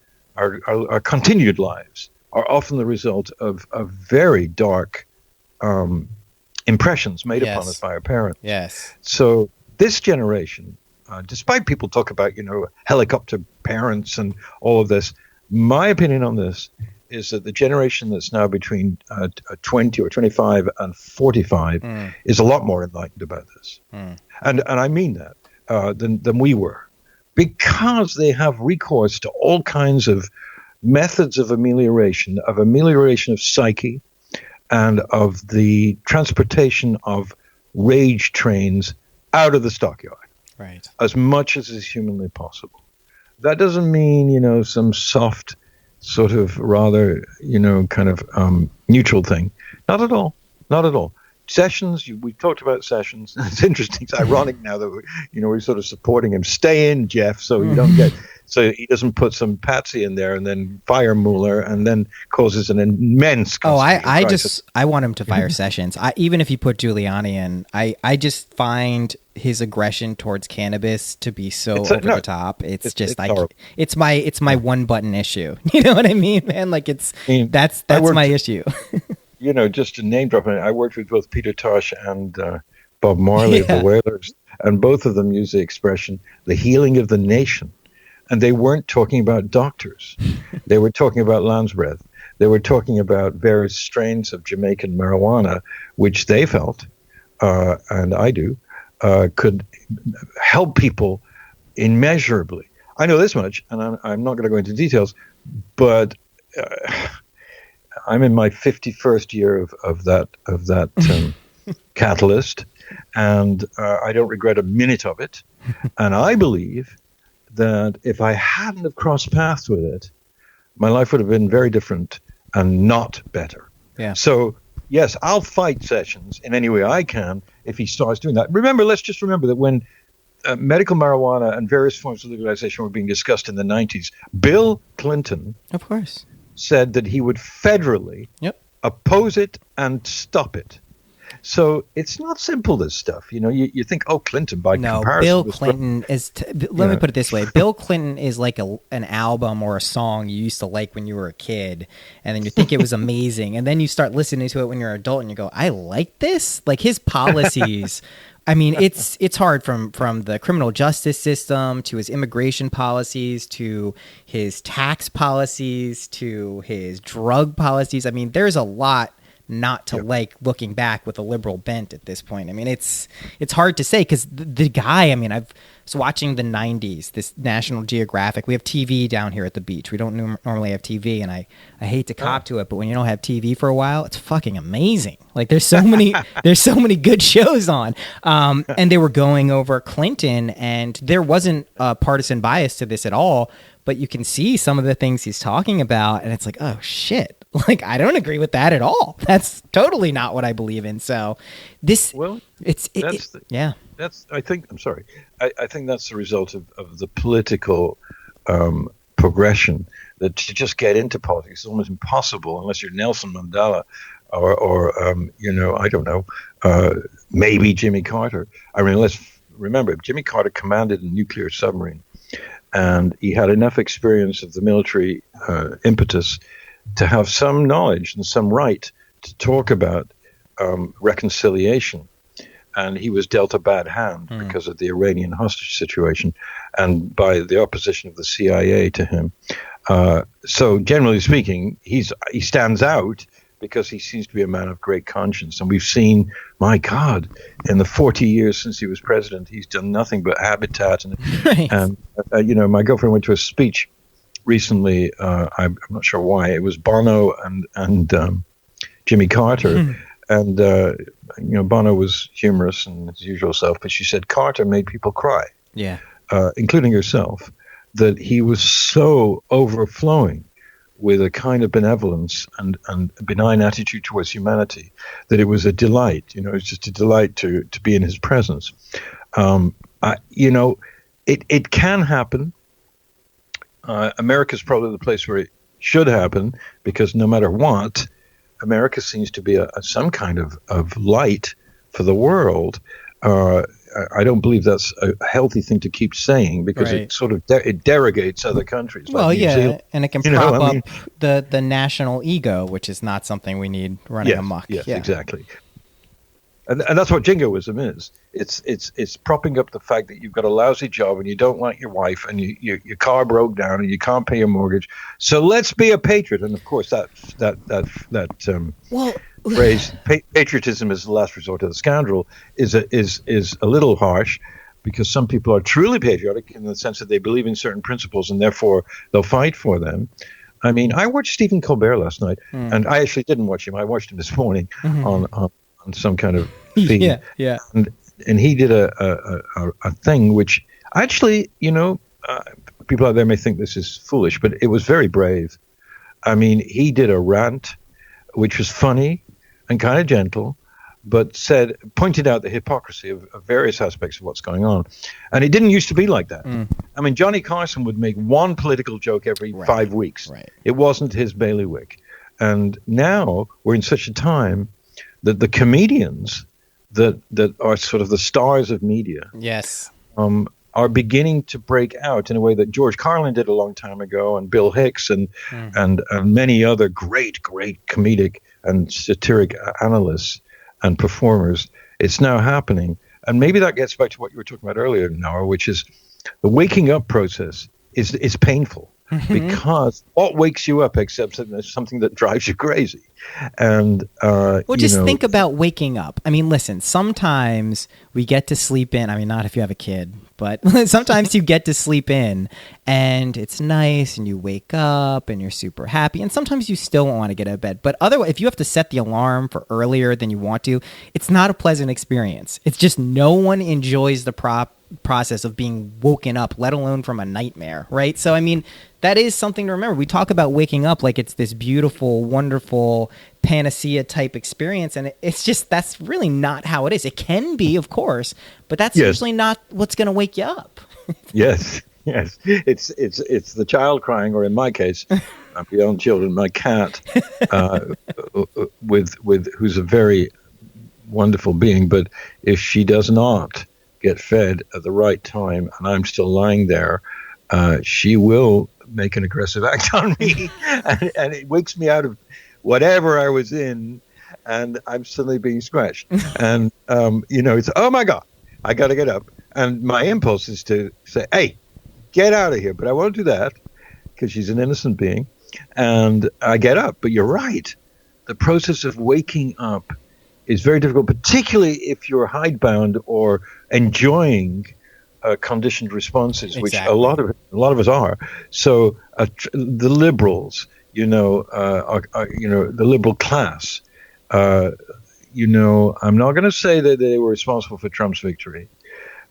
continued lives are often the result of very dark impressions made upon us by our parents. Yes. So this generation, despite people talk about, helicopter parents and all of this, my opinion on this is that the generation that's now between 20 or 25 and 45 is a lot more enlightened about this. And I mean that than we were. Because they have recourse to all kinds of methods of amelioration of psyche, and of the transportation of rage trains out of the stockyard, right? As much as is humanly possible. That doesn't mean, some soft, sort of rather, kind of neutral thing. Not at all. Not at all. Sessions, we talked about Sessions. It's interesting. It's ironic now that we're sort of supporting him. Stay in, Jeff, so you don't so he doesn't put some patsy in there and then fire Mueller and then causes an immense. I want him to fire Sessions. Even if you put Giuliani in, I just find his aggression towards cannabis to be so over the top. It's it's my one button issue. You know what I mean, man? Like that's my issue. Just to name drop, I worked with both Peter Tosh and Bob Marley of the Wailers, and both of them use the expression, the healing of the nation. And they weren't talking about doctors. They were talking about Landsbreath. They were talking about various strains of Jamaican marijuana, which they felt, and I do, could help people immeasurably. I know this much, and I'm not going to go into details, but I'm in my 51st year of that catalyst, and I don't regret a minute of it. And I believe that if I hadn't have crossed paths with it, my life would have been very different and not better. Yeah. So, yes, I'll fight Sessions in any way I can if he starts doing that. Let's just remember that when medical marijuana and various forms of legalization were being discussed in the 90s, Bill Clinton, of course, said that he would federally oppose it and stop it. So it's not simple, this stuff. You think, Clinton by comparison. Bill Clinton is, let me put it this way. Bill Clinton is like an album or a song you used to like when you were a kid, and then you think it was amazing, and then you start listening to it when you're an adult, and you go, I like this? Like his policies... I mean, it's hard from the criminal justice system to his immigration policies to his tax policies to his drug policies. I mean, there's a lot not to like looking back with a liberal bent at this point. I mean, it's hard to say because the guy, I mean, I was watching the 90s, this National Geographic. We have TV down here at the beach. We don't normally have TV, and I hate to cop to it, but when you don't have TV for a while, it's fucking amazing. Like there's so many good shows on. And they were going over Clinton, and there wasn't a partisan bias to this at all, but you can see some of the things he's talking about, and it's like, oh shit. Like, I don't agree with that at all. That's totally not what I believe in. So this, I think that's the result of the political progression, that to just get into politics is almost impossible unless you're Nelson Mandela or I don't know, maybe Jimmy Carter. I mean, remember, Jimmy Carter commanded a nuclear submarine, and he had enough experience of the military impetus to have some knowledge and some right to talk about reconciliation. And he was dealt a bad hand because of the Iranian hostage situation and by the opposition of the CIA to him. So generally speaking, he stands out because he seems to be a man of great conscience. And we've seen, my God, in the 40 years since he was president, he's done nothing but habitat. And my girlfriend went to a speech recently. I'm not sure why. It was Bono and Jimmy Carter. And, Bono was humorous and his usual self, but she said Carter made people cry, including herself, that he was so overflowing with a kind of benevolence and benign attitude towards humanity that it was a delight. It was just a delight to be in his presence. It can happen. America's probably the place where it should happen because no matter what, America seems to be some kind of light for the world. I don't believe that's a healthy thing to keep saying because it sort of it derogates other countries. Well, like New Zealand. And it can prop up the national ego, which is not something we need running amok. Yes, exactly. And that's what jingoism is. It's propping up the fact that you've got a lousy job and you don't like your wife and your car broke down and you can't pay your mortgage. So let's be a patriot. And of course, that phrase "patriotism is the last resort of the scoundrel" is a little harsh, because some people are truly patriotic in the sense that they believe in certain principles and therefore they'll fight for them. I mean, I watched Stephen Colbert last night, and I actually didn't watch him. I watched him this morning on some kind of feed. And he did a thing which actually, people out there may think this is foolish, but it was very brave. I mean, he did a rant which was funny and kind of gentle, but pointed out the hypocrisy of various aspects of what's going on. And it didn't used to be like that. I mean, Johnny Carson would make one political joke every 5 weeks. It wasn't his bailiwick. And now we're in such a time that the comedians that are sort of the stars of media are beginning to break out in a way that George Carlin did a long time ago, and Bill Hicks and many other great comedic and satiric analysts and performers. It's now happening. And maybe that gets back to what you were talking about earlier, Noah, which is the waking up process is painful. Because what wakes you up except that there's something that drives you crazy? And think about waking up. I mean, listen, sometimes we get to sleep in. I mean, not if you have a kid, but sometimes you get to sleep in and it's nice and you wake up and you're super happy. And sometimes you still won't want to get out of bed. But otherwise, if you have to set the alarm for earlier than you want to, it's not a pleasant experience. It's just no one enjoys the process of being woken up, let alone from a nightmare, right? So, I mean, that is something to remember. We talk about waking up like it's this beautiful, wonderful panacea type experience, and it's just, that's really not how it is. It can be, of course, but that's usually not what's going to wake you up. Yes. It's the child crying, or in my case, beyond children, my cat, with who's a very wonderful being, but if she does not get fed at the right time and I'm still lying there, she will make an aggressive act on me, and it wakes me out of whatever I was in, and I'm suddenly being scratched. And it's, oh my God, I got to get up. And my impulse is to say, hey, get out of here. But I won't do that because she's an innocent being. And I get up. But you're right. The process of waking up is very difficult, particularly if you're hidebound or enjoying conditioned responses, which a lot of us are. So the liberals, the liberal class, I'm not going to say that they were responsible for Trump's victory,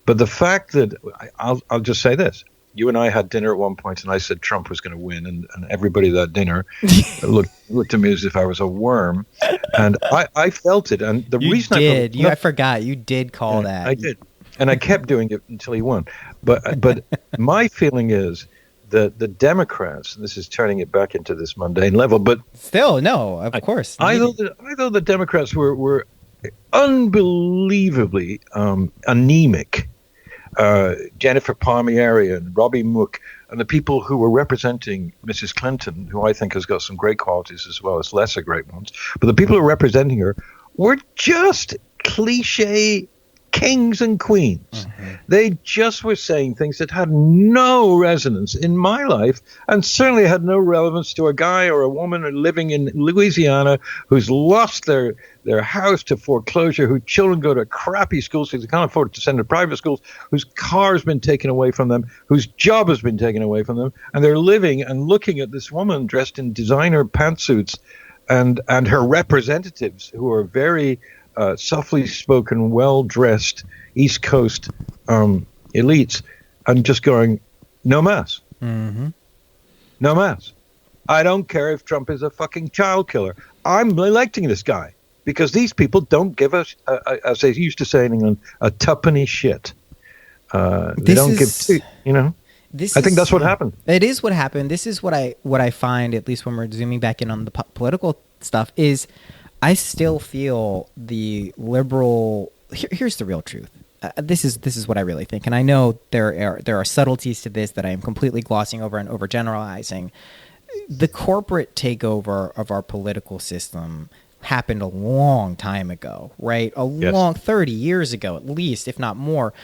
but the fact that I'll just say this: you and I had dinner at one point, and I said Trump was going to win, and everybody at that dinner looked at me as if I was a worm, and I felt it. And the reason I forgot you did call that. I did. And I kept doing it until he won. But my feeling is that the Democrats, and this is turning it back into this mundane level, but still, no, of course. I thought the Democrats were unbelievably anemic Jennifer Palmieri and Robbie Mook, and the people who were representing Mrs. Clinton, who I think has got some great qualities as well as lesser great ones, but the people who were representing her were just cliche kings and queens. Mm-hmm. They just were saying things that had no resonance in my life, and certainly had no relevance to a guy or a woman living in Louisiana who's lost their house to foreclosure, whose children go to crappy schools because they can't afford to send to private schools, whose car's been taken away from them, whose job has been taken away from them, and they're living and looking at this woman dressed in designer pantsuits and her representatives who are very softly spoken, well-dressed East Coast elites, and just going, no mas. Mm-hmm. No mas. I don't care if Trump is a fucking child killer. I'm electing this guy because these people don't give us, as they used to say in England, a tuppenny shit. They don't give two, you know? I think that's what happened. It is what happened. This is what I find, at least when we're zooming back in on the political stuff, is I still feel the liberal. Here's the real truth. This is what I really think, and I know there are subtleties to this that I am completely glossing over and overgeneralizing. The corporate takeover of our political system happened a long time ago, right? Long 30 years ago, at least, if not more.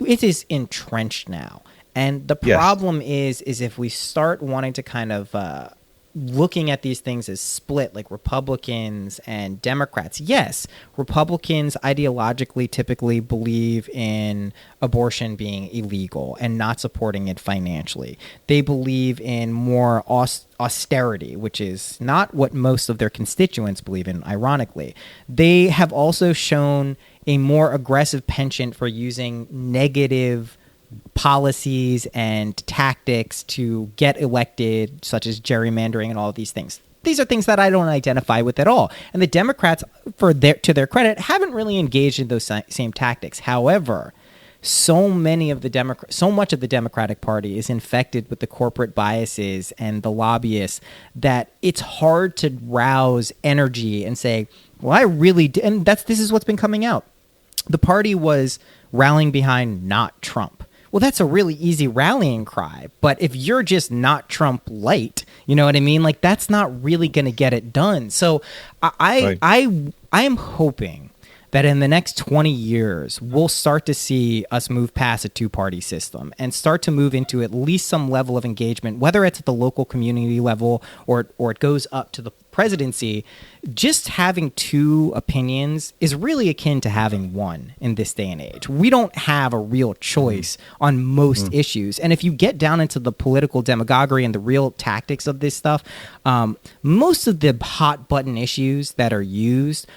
It is entrenched now, and the problem is if we start wanting to kind of looking at these things as split, like Republicans and Democrats. Yes, Republicans ideologically typically believe in abortion being illegal and not supporting it financially. They believe in more austerity, which is not what most of their constituents believe in, ironically. They have also shown a more aggressive penchant for using negative policies and tactics to get elected, such as gerrymandering and all of these things. These are things that I don't identify with at all. And the Democrats, to their credit, haven't really engaged in those same tactics. However, so much of the Democratic Party is infected with the corporate biases and the lobbyists that it's hard to rouse energy and say, well, I really did. And this is what's been coming out. The party was rallying behind not Trump. Well, that's a really easy rallying cry. But if you're just not Trump light, you know what I mean? Like, that's not really going to get it done. So I am hoping that in the next 20 years, we'll start to see us move past a two-party system and start to move into at least some level of engagement, whether it's at the local community level or it goes up to the presidency. Just having two opinions is really akin to having one in this day and age. We don't have a real choice on most issues. And if you get down into the political demagoguery and the real tactics of this stuff, most of the hot button issues that are used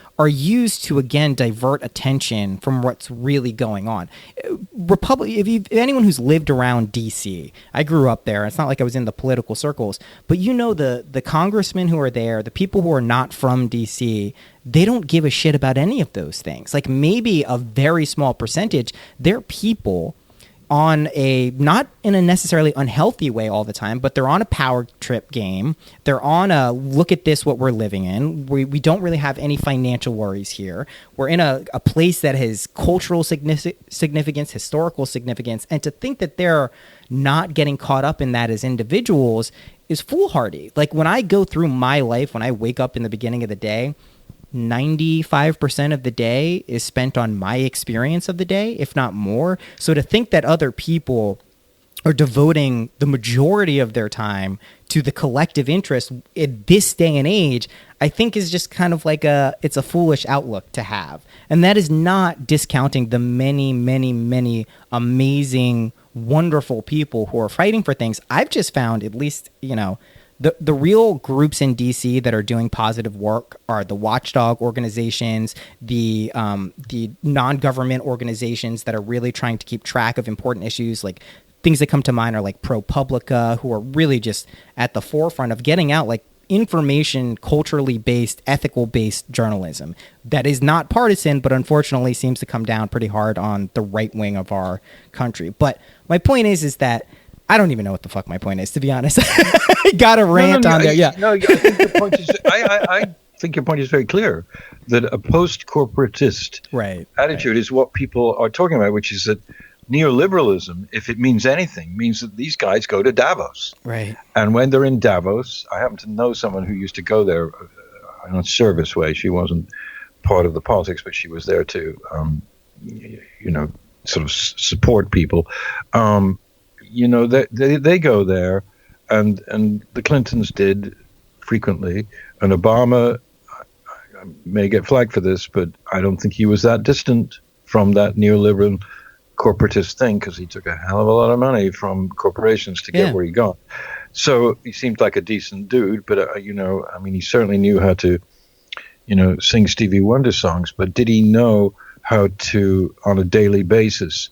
to, again, divert attention from what's really going on. If anyone who's lived around D.C., I grew up there. It's not like I was in the political circles, but you know the congressmen who are there, the people who are not from D.C., they don't give a shit about any of those things. Like, maybe a very small percentage, they're people on not in a necessarily unhealthy way all the time, but they're on a power trip game. They're on a look at this, what we're living in. We don't really have any financial worries here. We're in a place that has cultural significance, historical significance, and to think that they're not getting caught up in that as individuals is foolhardy. Like, when I go through my life, when I wake up in the beginning of the day, 95% of the day is spent on my experience of the day, if not more. So to think that other people are devoting the majority of their time to the collective interest in this day and age, I think is just kind of like it's a foolish outlook to have. And that is not discounting the many, many, many amazing, wonderful people who are fighting for things. I've just found, at least, the real groups in DC that are doing positive work are the watchdog organizations, the non-government organizations that are really trying to keep track of important issues. Like, things that come to mind are like ProPublica, who are really just at the forefront of getting out like information, culturally based, ethical based journalism that is not partisan, but unfortunately seems to come down pretty hard on the right wing of our country. But my point is that I don't even know what the fuck my point is, to be honest. I got a rant on there. Yeah. No, I think your point is. I think your point is very clear. That a post-corporatist attitude is what people are talking about, which is that neoliberalism, if it means anything, means that these guys go to Davos. Right. And when they're in Davos, I happen to know someone who used to go there in a service way. She wasn't part of the politics, but she was there to, sort of support people. They go there, and the Clintons did frequently, and Obama, I may get flagged for this, but I don't think he was that distant from that neoliberal corporatist thing, because he took a hell of a lot of money from corporations to get where he got. So he seemed like a decent dude, but he certainly knew how to, sing Stevie Wonder songs. But did he know how to, on a daily basis,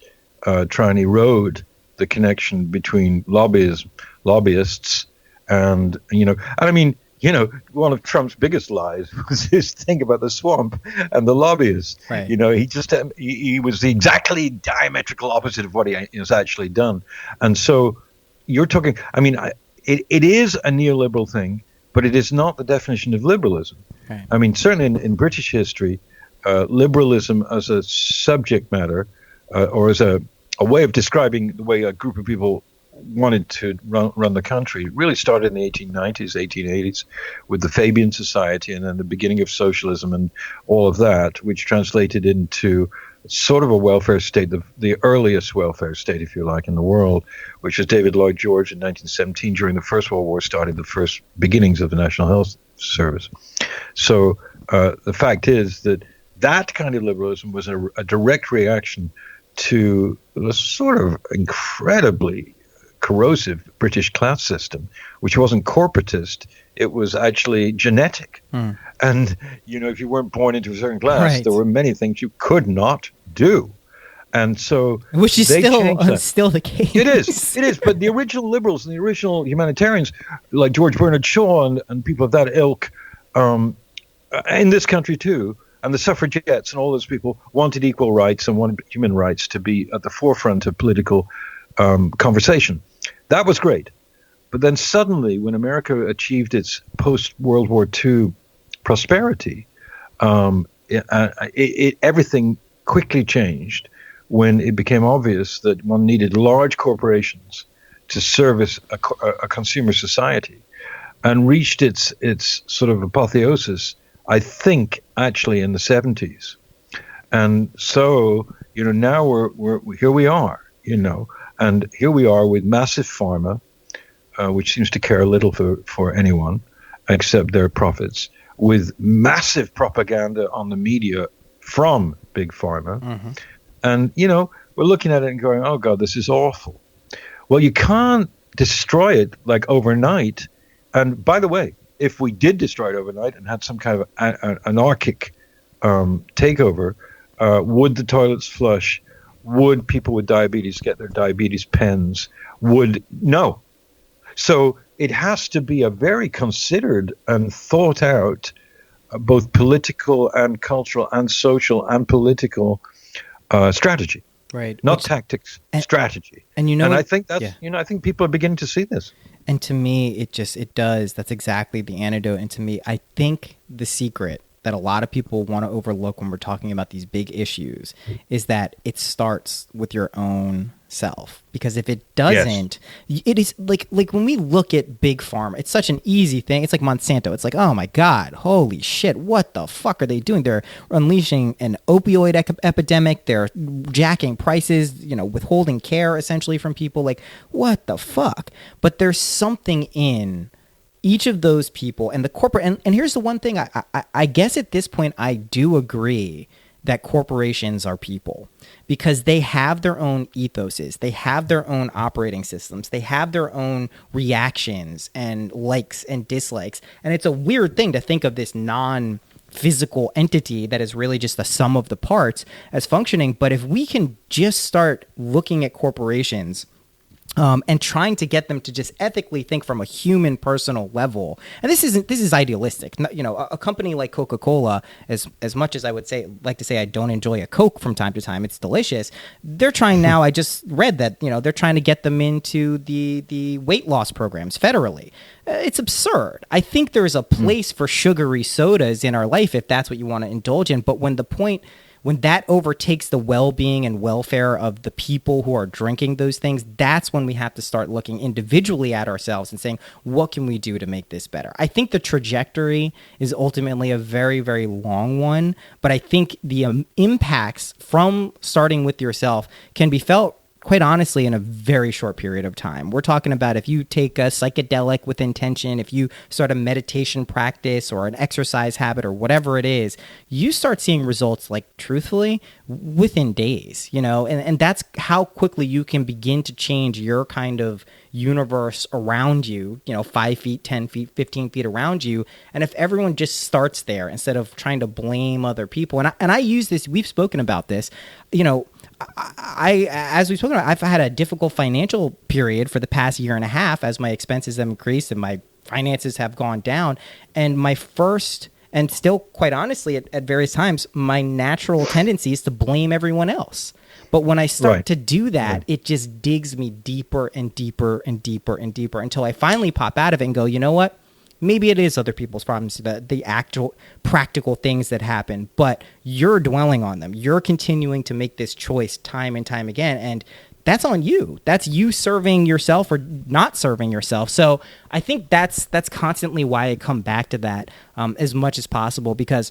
try and erode the connection between lobbyists and one of Trump's biggest lies was his thing about the swamp and the lobbyists. Right. He was the exactly diametrical opposite of what he has actually done. And so you're talking, it is a neoliberal thing, but it is not the definition of liberalism. Right. Certainly in British history, liberalism as a subject matter or as a way of describing the way a group of people wanted to run the country really started in the 1890s, 1880s with the Fabian Society, and then the beginning of socialism and all of that, which translated into sort of a welfare state, the earliest welfare state, if you like, in the world, which was David Lloyd George in 1917 during the First World War started the first beginnings of the National Health Service. So the fact is that kind of liberalism was a direct reaction to the sort of incredibly corrosive British class system, which wasn't corporatist, it was actually genetic. And, if you weren't born into a certain class, there were many things you could not do. And so which is still the case. It is. But the original liberals and the original humanitarians, like George Bernard Shaw and people of that ilk, in this country too, and the suffragettes and all those people wanted equal rights and wanted human rights to be at the forefront of political conversation. That was great. But then suddenly, when America achieved its post-World War II prosperity, everything quickly changed when it became obvious that one needed large corporations to service a consumer society, and reached its sort of apotheosis, I think, actually in the 70s. And so, now we're here we are, and here we are with massive pharma, which seems to care little for anyone except their profits, with massive propaganda on the media from big pharma. Mm-hmm. And, we're looking at it and going, oh, God, this is awful. Well, you can't destroy it like overnight. And by the way, if we did destroy it overnight and had some kind of anarchic takeover, would the toilets flush? Would people with diabetes get their diabetes pens? No. So it has to be a very considered and thought out, both political and cultural and social and political strategy. Right. Not tactics, strategy. And I think that's, I think people are beginning to see this. And to me, it does. That's exactly the antidote. And to me, I think the secret that a lot of people want to overlook when we're talking about these big issues is that it starts with your own self. Because if it doesn't, it is like when we look at big pharma, it's such an easy thing. It's like Monsanto. It's like, oh my God, holy shit, what the fuck are they doing? They're unleashing an opioid epidemic. They're jacking prices, withholding care essentially from people. Like, what the fuck? But there's something in each of those people and the corporate. And here's the one thing, I guess at this point, I do agree that corporations are people, because they have their own ethoses, they have their own operating systems, they have their own reactions and likes and dislikes. And it's a weird thing to think of this non-physical entity that is really just the sum of the parts as functioning. But if we can just start looking at corporations and trying to get them to just ethically think from a human personal level. And this is idealistic. A company like Coca-Cola, as much as I would like to say I don't enjoy a Coke from time to time, it's delicious. They're trying now, I just read that, they're trying to get them into the weight loss programs federally. It's absurd. I think there's a place for sugary sodas in our life if that's what you want to indulge in. But when when that overtakes the well-being and welfare of the people who are drinking those things, that's when we have to start looking individually at ourselves and saying, what can we do to make this better? I think the trajectory is ultimately a very, very long one, but I think the impacts from starting with yourself can be felt, quite honestly, in a very short period of time. We're talking about if you take a psychedelic with intention, if you start a meditation practice or an exercise habit or whatever it is, you start seeing results, like, truthfully, within days, and that's how quickly you can begin to change your kind of universe around you, 5 feet, 10 feet, 15 feet around you. And if everyone just starts there instead of trying to blame other people, and I use this, we've spoken about this, as we've spoken about, I've had a difficult financial period for the past year and a half as my expenses have increased and my finances have gone down. And my first, and still quite honestly at various times, my natural tendency is to blame everyone else. But when I start to do that, it just digs me deeper and deeper and deeper and deeper until I finally pop out of it and go, you know what? Maybe it is other people's problems, the actual practical things that happen, but you're dwelling on them. You're continuing to make this choice time and time again, and that's on you. That's you serving yourself or not serving yourself. So I think that's constantly why I come back to that as much as possible, because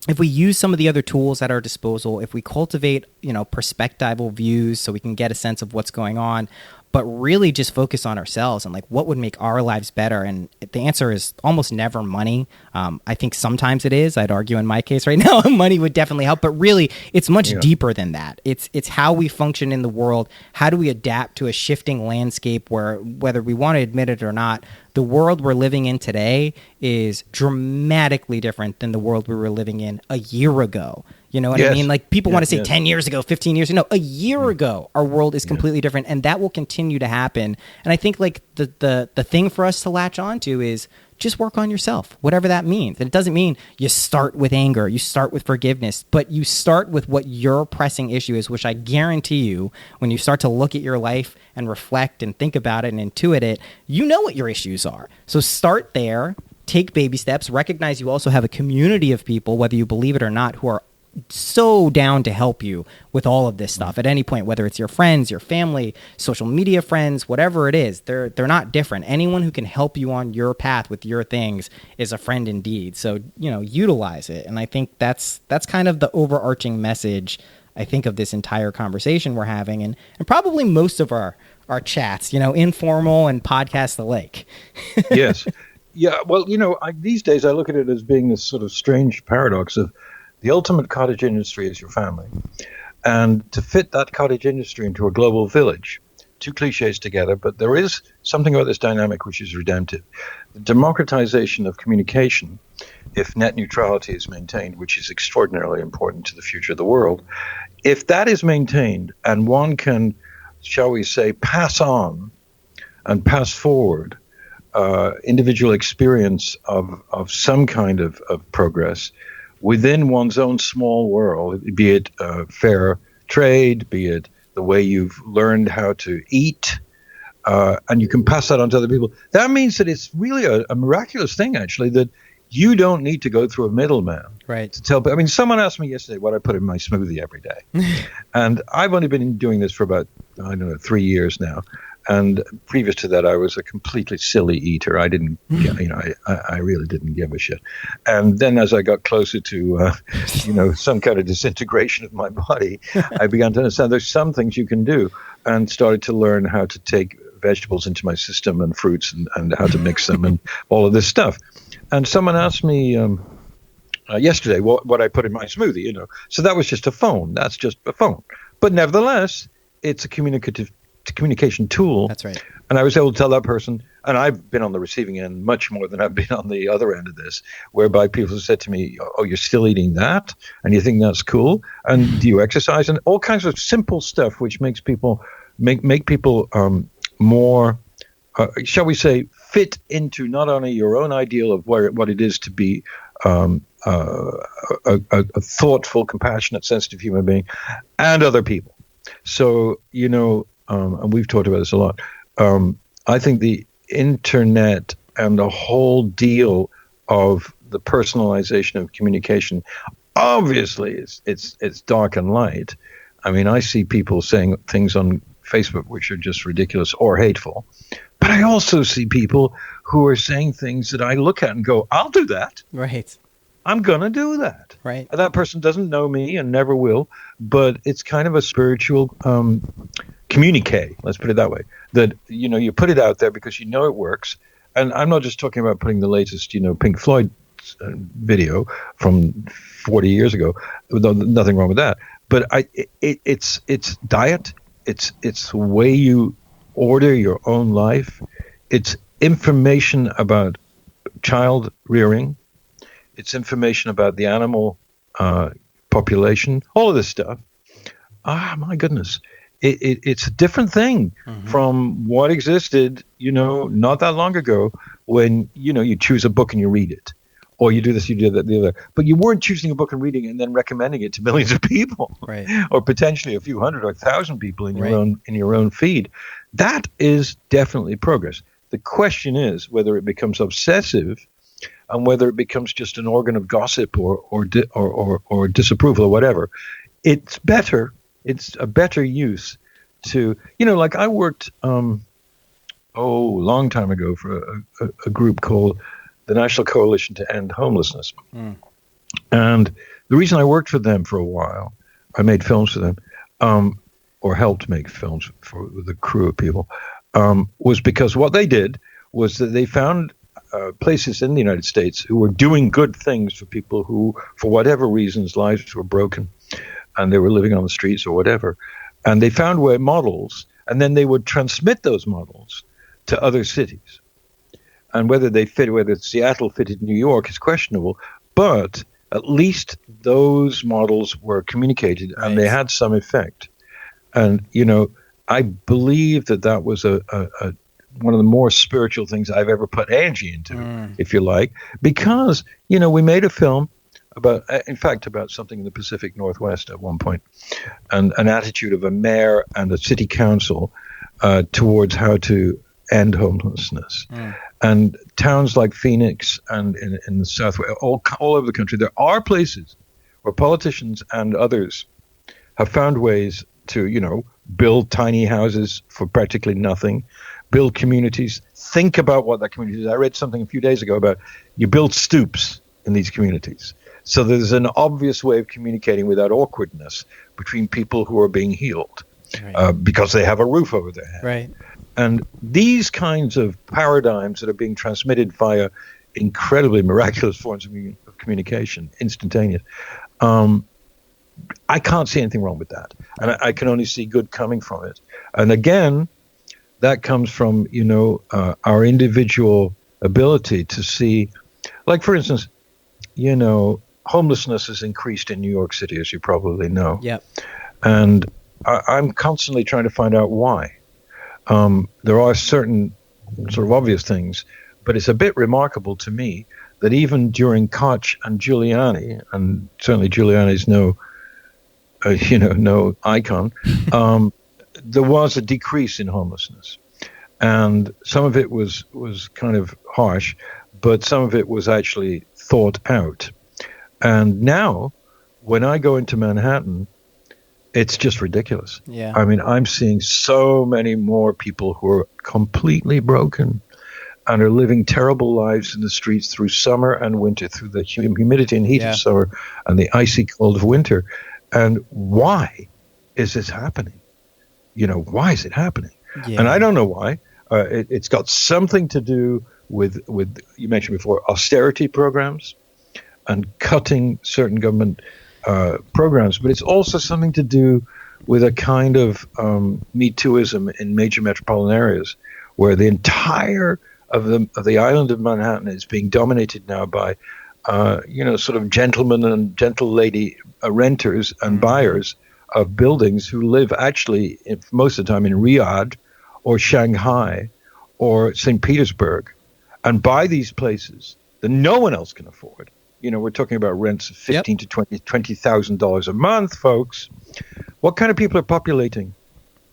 if we use some of the other tools at our disposal, if we cultivate, perspectival views so we can get a sense of what's going on, but really just focus on ourselves and like what would make our lives better. And the answer is almost never money. I think sometimes it is. I'd argue in my case right now, money would definitely help, but really it's much deeper than that. It's how we function in the world. How do we adapt to a shifting landscape where, whether we want to admit it or not, the world we're living in today is dramatically different than the world we were living in a year ago. You know what I mean? Like, people want to say 10 years ago, 15 years ago. No, a year ago, our world is completely different, and that will continue to happen. And I think, like, the thing for us to latch on to is just work on yourself, whatever that means. And it doesn't mean you start with anger, you start with forgiveness, but you start with what your pressing issue is, which I guarantee you, when you start to look at your life and reflect and think about it and intuit it, you know what your issues are. So start there, take baby steps, recognize you also have a community of people, whether you believe it or not, who are so down to help you with all of this stuff at any point, whether it's your friends, your family, social media friends, whatever it is. They're not different. Anyone who can help you on your path with your things is a friend indeed. So, utilize it. And I think that's kind of the overarching message, I think, of this entire conversation we're having, and probably most of our chats, informal and podcast alike. Yes. Yeah. Well, these days I look at it as being this sort of strange paradox of the ultimate cottage industry is your family. And to fit that cottage industry into a global village, two cliches together, but there is something about this dynamic which is redemptive. The democratization of communication, if net neutrality is maintained, which is extraordinarily important to the future of the world, if that is maintained and one can, shall we say, pass on and pass forward individual experience of some kind of progress within one's own small world, be it fair trade, be it the way you've learned how to eat, and you can pass that on to other people. That means that it's really a miraculous thing, actually, that you don't need to go through a middleman to tell. I mean, someone asked me yesterday what I put in my smoothie every day. And I've only been doing this for about, 3 years now. And previous to that, I was a completely silly eater. I didn't, I really didn't give a shit. And then as I got closer to, some kind of disintegration of my body, I began to understand there's some things you can do, and started to learn how to take vegetables into my system and fruits and how to mix them and all of this stuff. And someone asked me yesterday what I put in my smoothie, So that was just a phone. That's just a phone. But nevertheless, it's a communication tool. That's right. And I was able to tell that person, and I've been on the receiving end much more than I've been on the other end of this, whereby people have said to me, oh, you're still eating that? And you think that's cool? And do you exercise? And all kinds of simple stuff which makes people make people more, shall we say, fit into not only your own ideal of what it is to be a thoughtful, compassionate, sensitive human being, and other people. So, and we've talked about this a lot. I think the internet and the whole deal of the personalization of communication obviously it's dark and light. I mean, I see people saying things on Facebook which are just ridiculous or hateful, but I also see people who are saying things that I look at and go, I'll do that. Right. I'm going to do that. Right. That person doesn't know me and never will, but it's kind of a spiritual communique, let's put it that way, that, you put it out there because you know it works. And I'm not just talking about putting the latest, Pink Floyd video from 40 years ago. Nothing wrong with that. But it's diet. It's the way you order your own life. It's information about child rearing. It's information about the animal population. All of this stuff. My goodness. It's a different thing from what existed, not that long ago when, you choose a book and you read it. Or you do this, you do that, the other. But you weren't choosing a book and reading it and then recommending it to millions of people. Right. Or potentially a few hundred or 1,000 people in your own feed. That is definitely progress. The question is whether it becomes obsessive and whether it becomes just an organ of gossip or disapproval or whatever. It's a better use to, like I worked, a long time ago for a group called the National Coalition to End Homelessness. And the reason I worked for them for a while, I made films for them, or helped make films with a crew of people, was because what they did was that they found places in the United States who were doing good things for people who, for whatever reasons, lives were broken and they were living on the streets or whatever. And they found models, and then they would transmit those models to other cities. And whether Seattle fitted New York is questionable, but at least those models were communicated and they had some effect. And, I believe that was a one of the more spiritual things I've ever put energy into, if you like, because, we made a film about something in the Pacific Northwest at one point, and an attitude of a mayor and a city council towards how to end homelessness. And towns like Phoenix and in the Southwest, all over the country, there are places where politicians and others have found ways to, build tiny houses for practically nothing, build communities, think about what that community is. I read something a few days ago about you build stoops in these communities. So there's an obvious way of communicating without awkwardness between people who are being healed because they have a roof over their head. Right. And these kinds of paradigms that are being transmitted via incredibly miraculous forms of communication, instantaneous, I can't see anything wrong with that. And I can only see good coming from it. And again, that comes from, our individual ability to see, like, for instance, homelessness has increased in New York City, as you probably know. Yep. And I'm constantly trying to find out why. There are certain sort of obvious things, but it's a bit remarkable to me that even during Koch and Giuliani, and certainly Giuliani's no icon, there was a decrease in homelessness. And some of it was kind of harsh, but some of it was actually thought out. And now, when I go into Manhattan, it's just ridiculous. Yeah. I mean, I'm seeing so many more people who are completely broken and are living terrible lives in the streets through summer and winter, through the humidity and heat of summer and the icy cold of winter. And why is this happening? Why is it happening? Yeah. And I don't know why. It's got something to do with you mentioned before, austerity programs and cutting certain government programs, but it's also something to do with a kind of Me Tooism in major metropolitan areas, where the entire of the island of Manhattan is being dominated now by sort of gentlemen and gentle lady renters and buyers of buildings who live actually most of the time in Riyadh or Shanghai or St. Petersburg, and buy these places that no one else can afford. We're talking about rents of $15,000 to $20,000 a month, folks. What kind of people are populating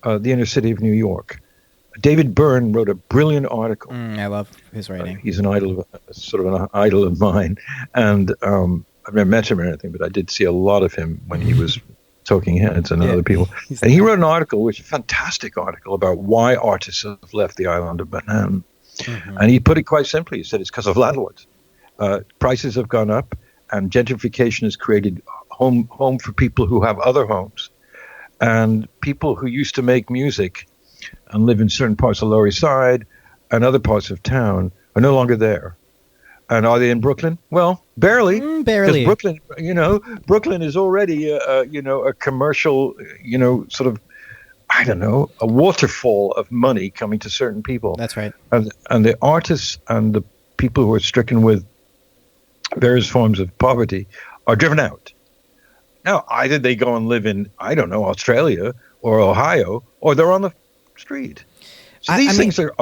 the inner city of New York? David Byrne wrote a brilliant article. I love his writing. He's an idol of mine, and I've never met him or anything, but I did see a lot of him when he was Talking Heads and other people. And he wrote an article, which is a fantastic article, about why artists have left the island of Manhattan. Mm-hmm. And he put it quite simply. He said it's because of landlords. Prices have gone up, and gentrification has created home for people who have other homes. And people who used to make music and live in certain parts of the Lower East Side and other parts of town are no longer there. And are they in Brooklyn? Well, barely. Barely. Brooklyn, Brooklyn is already, a commercial, sort of, I don't know, a waterfall of money coming to certain people. That's right. And the artists and the people who are stricken with various forms of poverty are driven out. Now, either they go and live in, I don't know, Australia or Ohio, or they're on the street. So these things are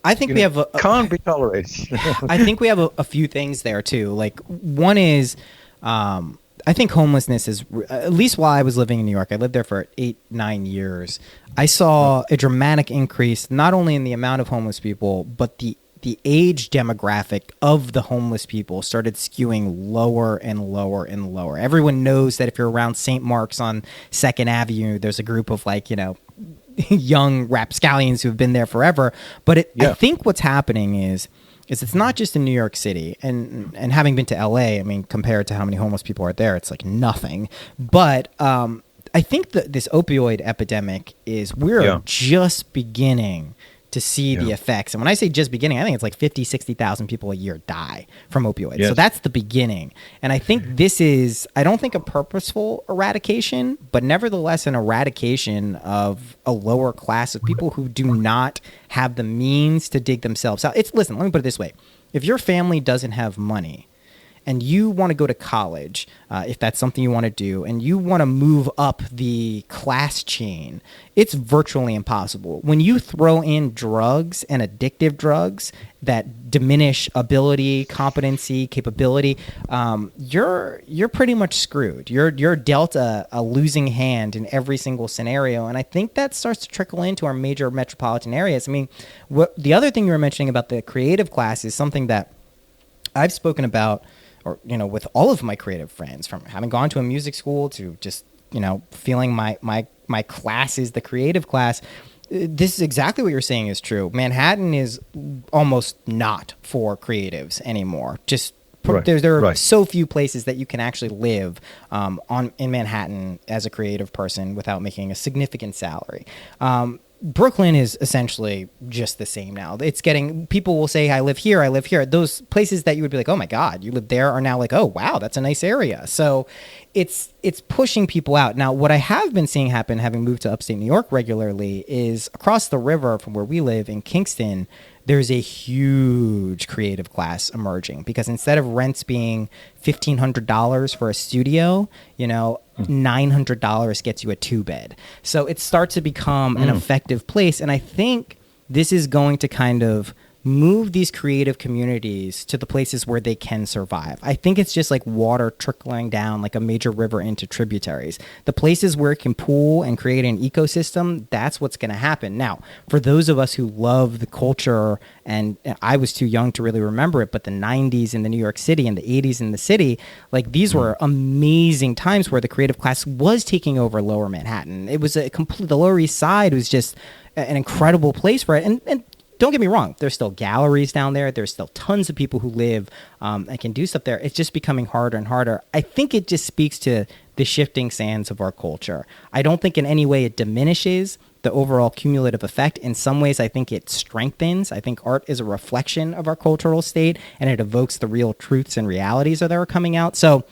I think we have can't be tolerated. I think we have a few things there too. Like one is, I think homelessness is, at least while I was living in New York, I lived there for 8-9 years. I saw a dramatic increase, not only in the amount of homeless people, but the age demographic of the homeless people started skewing lower and lower and lower. Everyone knows that if you're around St. Mark's on 2nd Avenue, there's a group of young rapscallions who've been there forever. But I think what's happening is it's not just in New York City, and having been to LA, I mean, compared to how many homeless people are there, it's like nothing. But I think that this opioid epidemic we're just beginning to see the effects. And when I say just beginning, I think it's like 50, 60,000 people a year die from opioids. Yes. So that's the beginning. And I think this is, I don't think a purposeful eradication, but nevertheless an eradication of a lower class of people who do not have the means to dig themselves out. Listen, let me put it this way. If your family doesn't have money and you want to go to college, if that's something you want to do, and you want to move up the class chain, it's virtually impossible. When you throw in drugs and addictive drugs that diminish ability, competency, capability, you're pretty much screwed. You're dealt a losing hand in every single scenario, and I think that starts to trickle into our major metropolitan areas. I mean, the other thing you were mentioning about the creative class is something that I've spoken about, or with all of my creative friends, from having gone to a music school to just feeling my class is the creative class. This is exactly what you're saying is true. Manhattan is almost not for creatives anymore. Just there are so few places that you can actually live in Manhattan as a creative person without making a significant salary. Brooklyn is essentially just the same now. It's getting, people will say, I live here. Those places that you would be like, oh my God, you live there, are now like, oh wow, that's a nice area. So it's pushing people out. Now, what I have been seeing happen, having moved to upstate New York regularly, is across the river from where we live in Kingston, there's a huge creative class emerging, because instead of rents being $1,500 for a studio, $900 gets you a 2-bed. So it starts to become an effective place. And I think this is going to kind of move these creative communities to the places where they can survive. I think it's just like water trickling down like a major river into tributaries. The places where it can pool and create an ecosystem, that's what's going to happen. Now, for those of us who love the culture, and I was too young to really remember it, but the 90s in the New York City and the 80s in the city, like these were amazing times where the creative class was taking over Lower Manhattan. It was the Lower East Side was just an incredible place for it. And don't get me wrong, there's still galleries down there. There's still tons of people who live and can do stuff there. It's just becoming harder and harder. I think it just speaks to the shifting sands of our culture. I don't think in any way it diminishes the overall cumulative effect. In some ways, I think it strengthens. I think art is a reflection of our cultural state, and it evokes the real truths and realities that are coming out. So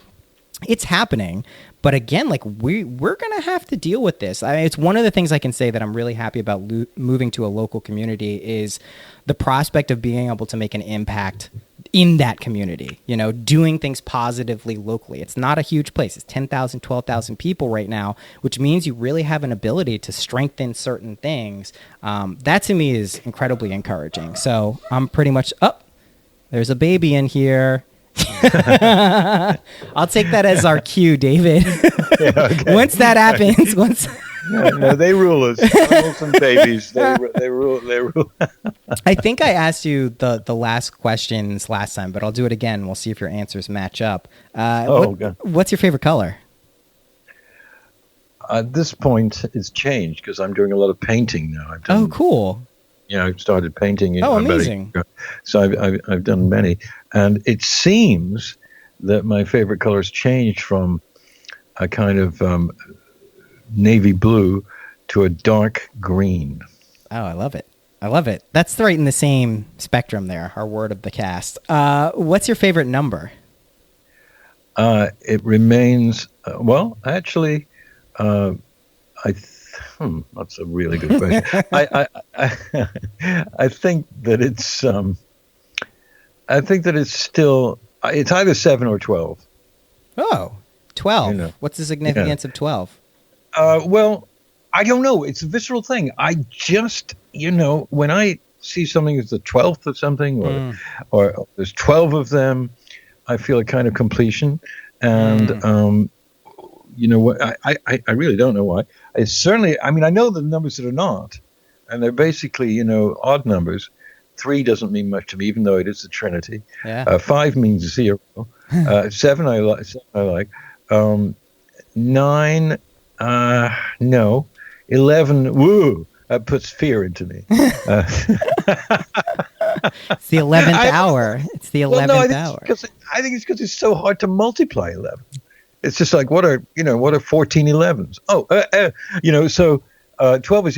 it's happening. But again, like we're going to have to deal with this. It's one of the things I can say that I'm really happy about moving to a local community is the prospect of being able to make an impact in that community, doing things positively locally. It's not a huge place. It's 10,000, 12,000 people right now, which means you really have an ability to strengthen certain things. That to me is incredibly encouraging. So I'm pretty much, there's a baby in here. I'll take that as our cue, David. Okay. Once that happens, Yeah, no, they rule us. Animals and babies. They rule. I think I asked you the last questions last time, but I'll do it again. We'll see if your answers match up. God. What's your favorite color? At this point, it's changed because I'm doing a lot of painting now. I've done, Cool. I've started painting. Amazing. So I've done many, and it seems that my favorite colors changed from a kind of navy blue to a dark green. Oh, I love it. That's right in the same spectrum there, our word of the cast. What's your favorite number? It remains, actually, that's a really good question. I think that it's still, it's either 7 or 12. Oh, 12. What's the significance of 12? Well, I don't know. It's a visceral thing. I just, when I see something as the 12th of something, or there's 12 of them, I feel a kind of completion. And, what? I really don't know why. It's certainly, I know the numbers that are not, and they're basically, odd numbers. 3 doesn't mean much to me, even though it is the Trinity. Yeah. 5 means 0. 7 I like. 9, no. 11, woo, that puts fear into me. It's the 11th hour. It's the 11th hour. I think it's because it's so hard to multiply 11. It's just like, what are 14 11s? So 12 is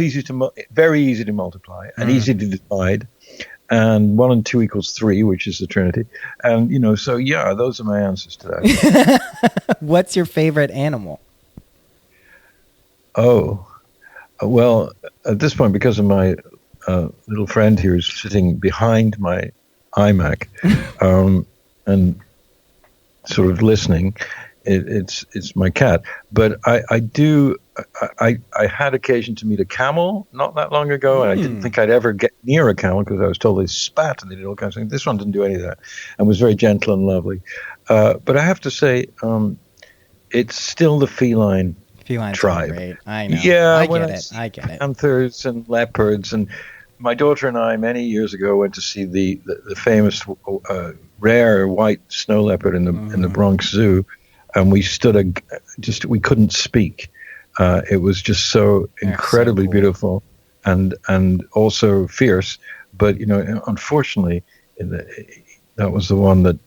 very easy to multiply and easy to divide. And 1 and 2 equals 3, which is the Trinity. And, those are my answers to that. What's your favorite animal? Oh, well, at this point, because of my little friend here who's sitting behind my iMac and sort of listening, it's my cat. But I had occasion to meet a camel not that long ago, and I didn't think I'd ever get near a camel because I was told they spat and they did all kinds of things. This one didn't do any of that and was very gentle and lovely. But I have to say, it's still the feline tribe. Great. I know. Yeah, I get it. Panthers and leopards, and my daughter and I many years ago went to see the famous rare white snow leopard in the Bronx Zoo, and we stood we couldn't speak. It was just so incredibly so cool. Beautiful, and also fierce. But unfortunately, that was the one that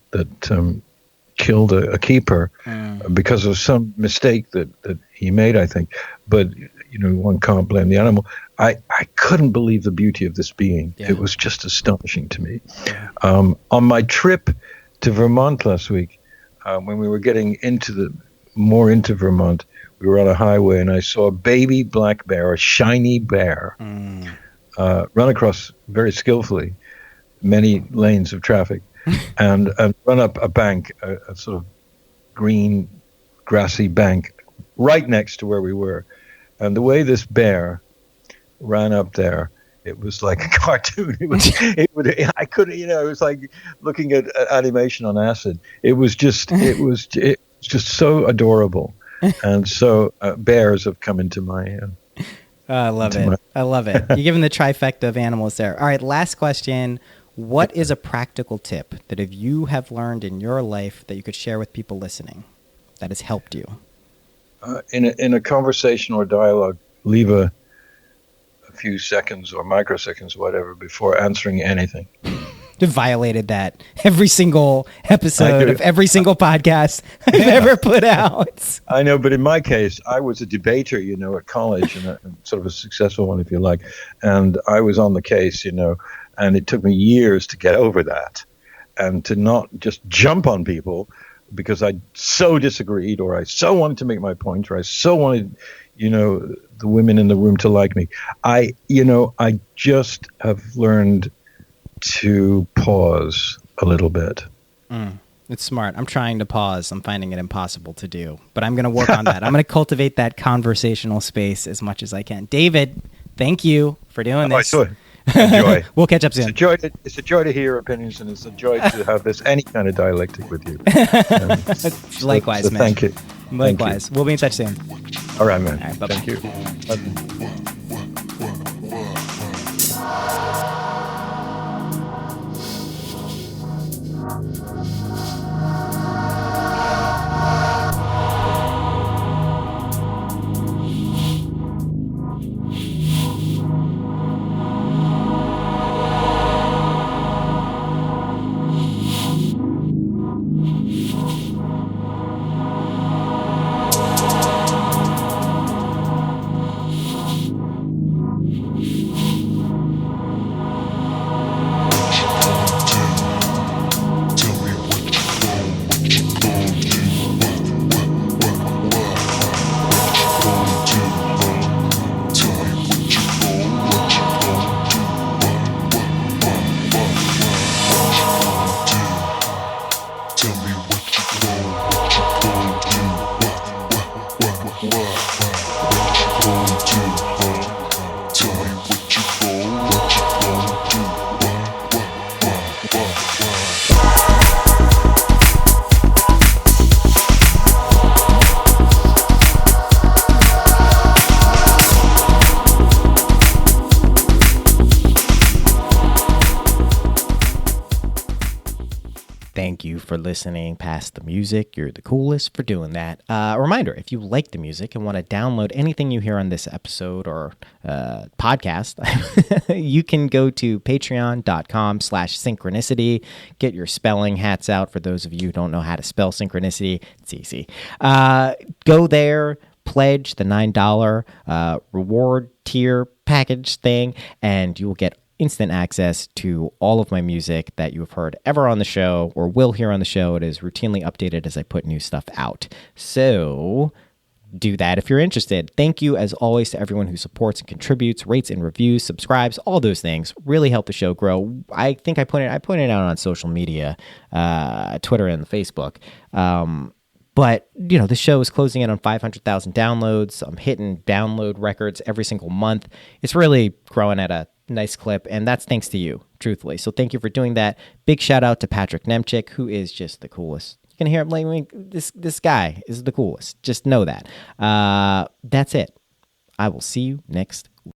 killed a keeper because of some mistake that he made, I think. But one can't blame the animal. I couldn't believe the beauty of this being. Yeah. It was just astonishing to me. Yeah. On my trip to Vermont last week, when we were getting into Vermont, we were on a highway, and I saw a baby black bear, a shiny bear, run across very skillfully many lanes of traffic and run up a bank, a sort of green, grassy bank right next to where we were. And the way this bear ran up there, it was like a cartoon. It was like looking at animation on acid. It was just so adorable. And so bears have come into my... I love it. I love it. You're giving the trifecta of animals there. All right, last question. What is a practical tip that if you have learned in your life that you could share with people listening that has helped you? In a conversation or dialogue, leave a few seconds or microseconds, whatever, before answering anything. Violated that every single episode of every single podcast I've ever put out. I know, but in my case, I was a debater, at college, and sort of a successful one, if you like. And I was on the case, and it took me years to get over that and to not just jump on people because I so disagreed, or I so wanted to make my point, or I so wanted, the women in the room to like me. I just have learned to pause a little bit. It's smart. I'm trying to pause. I'm finding it impossible to do, but I'm going to work on that. I'm going to cultivate that conversational space as much as I can. David, thank you for doing this. Enjoy. We'll catch up soon. It's a joy to hear your opinions, and it's a joy to have any kind of dialectic with you. Likewise, so man. Thank you. Likewise. We'll be in touch soon. All right, man. All right, bye-bye. Thank you. Bye. Thank you for listening past the music. You're the coolest for doing that. A reminder, if you like the music and want to download anything you hear on this episode or podcast, you can go to patreon.com/synchronicity. Get your spelling hats out for those of you who don't know how to spell synchronicity. It's easy. Go there, pledge the $9 reward tier package thing, and you will get instant access to all of my music that you have heard ever on the show or will hear on the show. It is routinely updated as I put new stuff out. So do that if you're interested. Thank you, as always, to everyone who supports and contributes, rates and reviews, subscribes, all those things really help the show grow. I think I put it out on social media, Twitter and Facebook. But, you know, the show is closing in on 500,000 downloads. I'm hitting download records every single month. It's really growing at a nice clip, and that's thanks to you, truthfully. So thank you for doing that. Big shout out to Patrick Nemchik, who is just the coolest. You can hear him like, this guy is the coolest. Just know that. That's it. I will see you next week.